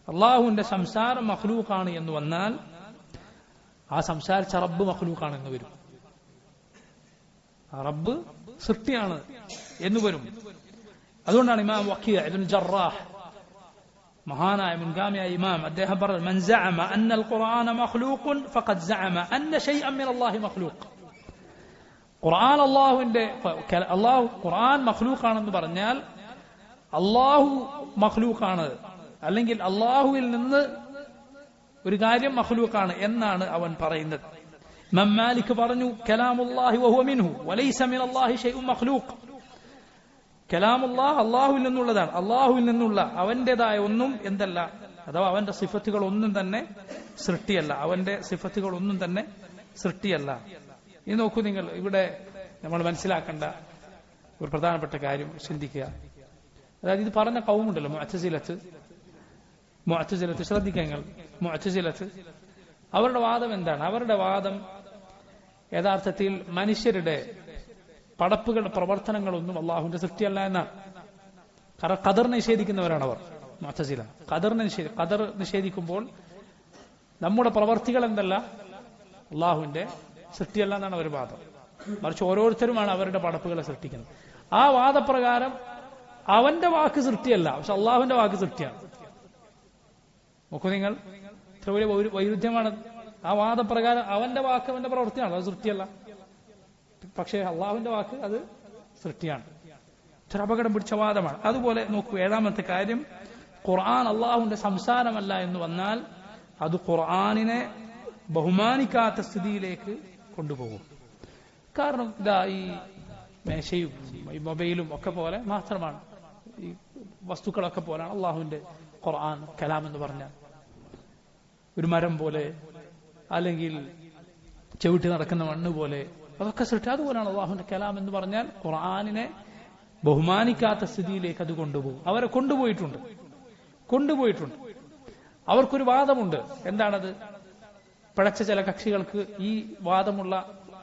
അള്ളാഹുവിന്റെ സംസാരം മഖ്ലൂഖാണ് എന്ന് വന്നാൽ ആ സംസാരിച്ച റബ്ബ് മഖ്ലൂഖാണ് എന്ന് വരും. ആ റബ്ബ് സൃഷ്ടിയാണ് എന്ന് വരും. അതുകൊണ്ടാണ് ഇമാം വഖീഅ ഇബ്നുൽ ജറാഹ്, മഹാനായ മുൻഗാമിയായ ഇമാം, അദ്ദേഹം പറഞ്ഞു, മൻ സഅമ അന്നൽ ഖുർആന മഖ്ലൂഖുൻ ഫഖദ് സഅമ അന്ന ശൈഅൻ മിൻ അല്ലാഹി മഖ്ലൂഖ്. ഖുർആൻ ഖുർആൻ മഖ്ലൂഖാണെന്ന് പറഞ്ഞാൽ അല്ലാഹു മഖ്ലൂഖാണ്, അല്ലെങ്കിൽ അല്ലാഹുവിൽ നിന്ന് ഒരു കാര്യം മഖ്ലൂഖാണ് എന്നാണ് അവൻ പറയുന്നത്. ഇമാം മാലിക് പറഞ്ഞു, കലാമുല്ലാഹി വഹുവ മിൻഹു വലൈസ മിനല്ലാഹി ശൈഉൻ മഖ്ലൂഖ്. കലാമുല്ലാഹ് അല്ലാഹുവിൽ നിന്നുള്ളതാണ്, അല്ലാഹുവിൽ നിന്നുള്ള അവന്റേതായ ഒന്നും എന്തല്ല, അഥവാ അവന്റെ സിഫത്തുകൾ ഒന്നും തന്നെ സൃഷ്ടിയല്ല, അവന്റെ സിഫത്തുകൾ ഒന്നും തന്നെ സൃഷ്ടിയല്ല. ഇത് നോക്കൂ നിങ്ങൾ, ഇവിടെ നമ്മൾ മനസ്സിലാക്കേണ്ട ഒരു പ്രധാനപ്പെട്ട കാര്യം ചിന്തിക്കുക. അതായത് ഇത് പറഞ്ഞ ഖൗമുണ്ടല്ലോ, മുഅ്തസിലത്ത്, ശ്രദ്ധിക്കുക, മുഅ്തസിലത്ത് അവരുടെ വാദം എന്താണ്? അവരുടെ വാദം യഥാർത്ഥത്തിൽ മനുഷ്യരുടെ പടപ്പുകളുടെ പ്രവർത്തനങ്ങളൊന്നും അള്ളാഹുവിന്റെ സൃഷ്ടിയല്ല എന്നാണ്. കാരണം ഖദർ നിഷേധിക്കുന്നവരാണ് അവർ. മുഅ്തസില ഖദർ നിഷേധിക്കുമ്പോൾ നമ്മുടെ പ്രവർത്തികൾ എന്തല്ല, അള്ളാഹുവിന്റെ സൃഷ്ടിയല്ല എന്നാണ് അവർ വാദം. മറിച്ച് ഓരോരുത്തരുമാണ് അവരുടെ പടപ്പുകളെ സൃഷ്ടിക്കുന്നത്. ആ വാദപ്രകാരം അവന്റെ വാക്ക് സൃഷ്ടിയല്ല, പക്ഷെ അള്ളാഹുവിന്റെ വാക്ക് സൃഷ്ടിയാണ്. നോക്കൂ നിങ്ങൾ, ഇത്ര വലിയ വൈരുദ്ധ്യമാണ്. ആ വാദപ്രകാരം അവന്റെ വാക്ക് അവന്റെ പ്രവൃത്തിയാണ്, അത് സൃഷ്ടിയല്ല. പക്ഷേ അള്ളാഹുവിന്റെ വാക്ക് അത് സൃഷ്ടിയാണ്. ഇത്ര അപകടം പിടിച്ച വാദമാണ്. അതുപോലെ നോക്കൂ, ഏഴാമത്തെ കാര്യം, ഖുർആൻ അള്ളാഹുവിന്റെ സംസാരമല്ല എന്ന് വന്നാൽ അത് ഖുർആനിനെ ബഹുമാനിക്കാത്ത സ്ഥിതിയിലേക്ക് കൊണ്ടുപോകും. കാരണം ഇതാ ഈ മേശയും ഈ മൊബൈലും ഒക്കെ പോലെ മാത്രമാണ്, ഈ വസ്തുക്കളൊക്കെ പോലെയാണ് അള്ളാഹുവിന്റെ ഖുർആൻ കലാം എന്ന് പറഞ്ഞാൽ. ഒരു മരം പോലെ, അല്ലെങ്കിൽ ചവിട്ടി നടക്കുന്ന മണ്ണ് പോലെ, അതൊക്കെ സൃഷ്ടി. അതുപോലെയാണ് അള്ളാഹുവിന്റെ കലാം എന്ന് പറഞ്ഞാൽ. ഖുർആനിനെ ബഹുമാനിക്കാത്ത സ്ഥിതിയിലേക്ക് അത് കൊണ്ടുപോകും. അവരെ കൊണ്ടുപോയിട്ടുണ്ട്. അവർക്കൊരു വാദമുണ്ട്. എന്താണത്? പിഴച്ച ചില കക്ഷികൾക്ക് ഈ വാദമുള്ള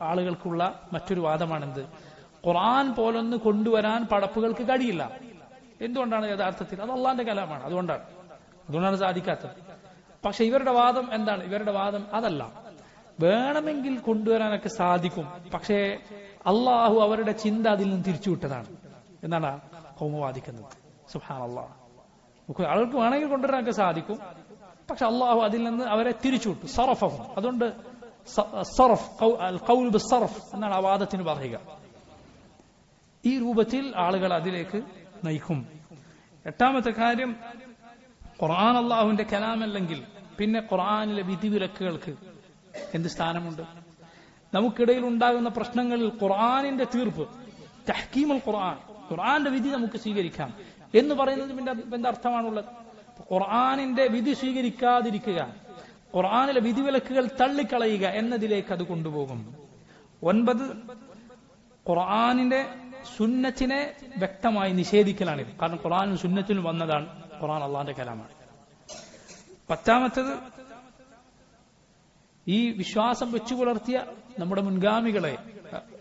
ആളുകൾക്കുള്ള മറ്റൊരു വാദമാണെന്ത്? ഖുർആൻ പോലൊന്ന് കൊണ്ടുവരാൻ പടപ്പുകൾക്ക് കഴിയില്ല. എന്തുകൊണ്ടാണ്? യഥാർത്ഥത്തിൽ അത് അള്ളാന്റെ കലാമാണ്, അതുകൊണ്ടാണ് സാധിക്കാത്തത്. പക്ഷെ ഇവരുടെ വാദം എന്താണ്? ഇവരുടെ വാദം അതല്ല, വേണമെങ്കിൽ കൊണ്ടുവരാനൊക്കെ സാധിക്കും, പക്ഷേ അള്ളാഹു അവരുടെ ചിന്ത അതിൽ നിന്ന് തിരിച്ചുവിട്ടതാണ് എന്നാണ് ഖൗമ് വാദിക്കുന്നത്. സുബ്ഹാനല്ലാഹ്. ആൾക്ക് വേണമെങ്കിൽ കൊണ്ടുവരാനൊക്കെ സാധിക്കും, പക്ഷെ അള്ളാഹു അതിൽ നിന്ന് അവരെ തിരിച്ചുവിട്ടു, സറഫഹും. അതുകൊണ്ട് ഖൗൽ ബിസ്സർഫ് എന്നാണ് ആ വാദത്തിന് പറയുക. ഈ രൂപത്തിൽ ആളുകൾ അതിലേക്ക് നയിക്കും. എട്ടാമത്തെ കാര്യം, ഖുർആൻ അള്ളാഹുവിന്റെ കലാമല്ലെങ്കിൽ പിന്നെ ഖുർആനിലെ വിധിവിലക്കുകൾക്ക് എന്ത് സ്ഥാനമുണ്ട്? നമുക്കിടയിൽ ഉണ്ടാകുന്ന പ്രശ്നങ്ങളിൽ ഖുർആനിന്റെ തീർപ്പ്, തഹ്കീമുൽ ഖുർആൻ, ഖുർആന്റെ വിധി നമുക്ക് സ്വീകരിക്കാം എന്ന് പറയുന്നത് പിന്നെ അർത്ഥമാണുള്ളത്. ഖുർആനിന്റെ വിധി സ്വീകരിക്കാതിരിക്കുക, ഖുർആനിലെ വിധിവിലക്കുകൾ തള്ളിക്കളയുക എന്നതിലേക്ക് അത് കൊണ്ടുപോകും. 9, ഖുർആനിന്റെ സുന്നത്തിനെ വ്യക്തമായി നിഷേധിക്കലാണിത്. കാരണം ഖുർആനും സുന്നത്തിനും വന്നതാണ്, ഖുർആൻ അള്ളാന്റെ കലാമാണ്. 10ാമത്തേത്, ഈ വിശ്വാസം വെച്ചു പുലർത്തിയ നമ്മുടെ മുൻഗാമികളെ,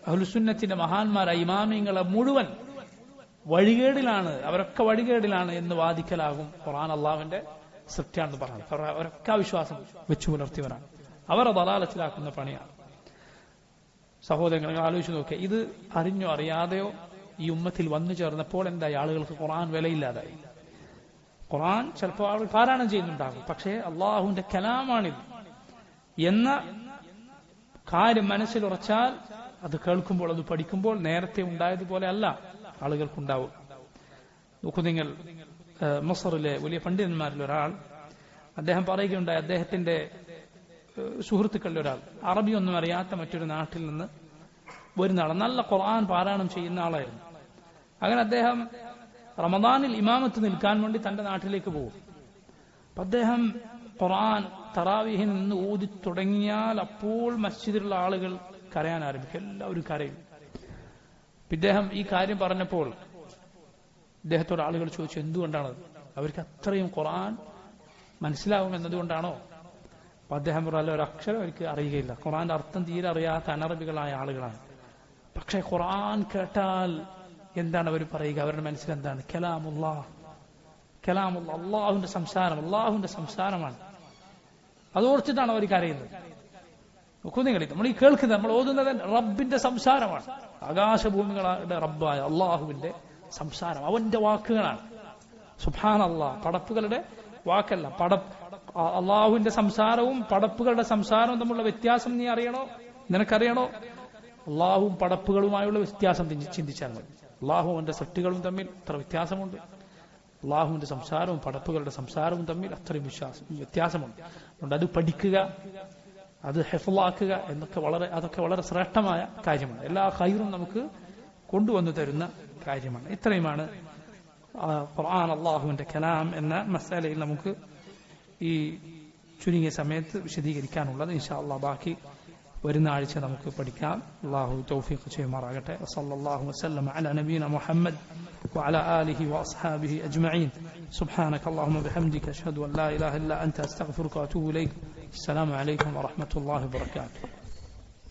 അഹ്ലുസുന്നത്തിന്റെ മഹാന്മാരായ ഇമാമിങ്ങളെ മുഴുവൻ വഴികേടിലാണ്, അവരൊക്കെ വഴികേടിലാണ് എന്ന് വാദിക്കലാകും ഖുർആൻ അള്ളാഹുവിന്റെ സൃഷ്ടിയാണെന്ന് പറഞ്ഞു. അവരൊക്കെ വിശ്വാസം വെച്ചു പുലർത്തിയവരാണ്, അവരെ ദലാലത്തിലാക്കുന്ന പണിയാണ്. സഹോദരങ്ങൾ ആലോചിച്ച് നോക്കുക, ഇത് അറിഞ്ഞോ അറിയാതെയോ ഈ ഉമ്മത്തിൽ വന്നു ചേർന്നപ്പോൾ എന്തായി? ആളുകൾക്ക് ഖുർആൻ വിലയില്ലാതായി. ഖുർആൻ ചിലപ്പോൾ ആളുകൾ പാരായണം ചെയ്യുന്നുണ്ടാകും, പക്ഷേ അള്ളാഹുവിന്റെ കലാമാണിത് എന്ന കാര്യം മനസ്സിലുറച്ചാൽ അത് കേൾക്കുമ്പോൾ, അത് പഠിക്കുമ്പോൾ നേരത്തെ ഉണ്ടായതുപോലെ അല്ല ആളുകൾക്കുണ്ടാവും. നോക്കൂ നിങ്ങൾ, മസറിലെ വലിയ പണ്ഡിതന്മാരിൽ ഒരാൾ, അദ്ദേഹം പറയുകയുണ്ടായി, അദ്ദേഹത്തിന്റെ സുഹൃത്തുക്കളിൽ ഒരാൾ അറബിയൊന്നും അറിയാത്ത മറ്റൊരു നാട്ടിൽ നിന്ന് വരുന്ന ആൾ, നല്ല ഖുർആൻ പാരായണം ചെയ്യുന്ന ആളായിരുന്നു. അങ്ങനെ അദ്ദേഹം റമദാനിൽ ഇമാമത്ത് നിൽക്കാൻ വേണ്ടി തന്റെ നാട്ടിലേക്ക് പോകും. അപ്പൊ അദ്ദേഹം ഖുർആൻ തറാവീഹിൽ നിന്ന് ഓതി തുടങ്ങിയാൽ അപ്പോൾ മസ്ജിദിലുള്ള ആളുകൾ കരയാൻ ആരംഭിക്കും, എല്ലാവരും കരയും. ഇദ്ദേഹം ഈ കാര്യം പറഞ്ഞപ്പോൾ ഇദ്ദേഹത്തോട് ആളുകൾ ചോദിച്ചു, എന്തുകൊണ്ടാണ്? അവർക്ക് അത്രയും ഖുർആൻ മനസ്സിലാവും എന്നതുകൊണ്ടാണോ? അപ്പൊ അദ്ദേഹം പറഞ്ഞ ഒരു അക്ഷരം അവർക്ക് അറിയുകയില്ല, ഖുർആന്റെ അർത്ഥം തീരെ അറിയാത്ത അനറബികളായ ആളുകളാണ്. പക്ഷെ ഖുർആൻ കേട്ടാൽ എന്താണ് അവർ പറയുക? അവരുടെ മനസ്സിലെന്താണ്? കലാമുല്ലാഹ്, കലാമുല്ലാഹ്, അള്ളാഹുവിന്റെ സംസാരം, അള്ളാഹുവിന്റെ സംസാരമാണ്. അതോർത്തിട്ടാണ് അവർ കരയുന്നത്. നോക്കൂ നിങ്ങൾ, നമ്മൾ ഈ കേൾക്കുന്നത്, നമ്മൾ ഓതുന്നത് റബ്ബിന്റെ സംസാരമാണ്. ആകാശഭൂമികളുടെ റബ്ബായ അള്ളാഹുവിന്റെ സംസാരം, അവന്റെ വാക്കുകളാണ്. സുബ്ഹാനല്ലാഹ്, പടപ്പുകളുടെ വാക്കല്ല. അള്ളാഹുവിന്റെ സംസാരവും പടപ്പുകളുടെ സംസാരവും തമ്മിലുള്ള വ്യത്യാസം നീ അറിയണോ? നിനക്കറിയണോ? അള്ളാഹുവും പടപ്പുകളുമായുള്ള വ്യത്യാസം ചിന്തിച്ചാൽ മതി. അള്ളാഹുവിന്റെ സൃഷ്ടികളും തമ്മിൽ അത്ര വ്യത്യാസമുണ്ട്. അള്ളാഹുവിന്റെ സംസാരവും പടപ്പുകളുടെ സംസാരവും തമ്മിൽ അത്രയും വ്യത്യാസമുണ്ട്. അതുകൊണ്ട് അത് പഠിക്കുക, അത് ഹിഫ്ളാക്കുക അതൊക്കെ വളരെ ശ്രേഷ്ഠമായ കാര്യമാണ്. എല്ലാ ഖൈറും നമുക്ക് കൊണ്ടുവന്നു തരുന്ന കാര്യമാണ്. ഇത്രയുമാണ് ഖുർആൻ അള്ളാഹുവിന്റെ കലാം എന്ന മസലയിൽ നമുക്ക് ഈ ചുരുങ്ങിയ സമയത്ത് വിശദീകരിക്കാനുള്ളത്. ഇൻഷാ അല്ലാഹ് ബാക്കി വരുന്ന ആഴ്ച നമുക്ക് പഠിക്കാം. അല്ലാഹു തൗഫീഖ് ചെയ്യുമാറാകട്ടെ. വസല്ലല്ലാഹു വസല്ലമ അലാ നബിയിന മുഹമ്മദ് وعلى آله وأصحابه أجمعين. سبحانك اللهم وبحمدك أشهد أن لا إله إلا أنت أستغفرك وأتوب إليك. السلام عليكم ورحمة الله وبركاته.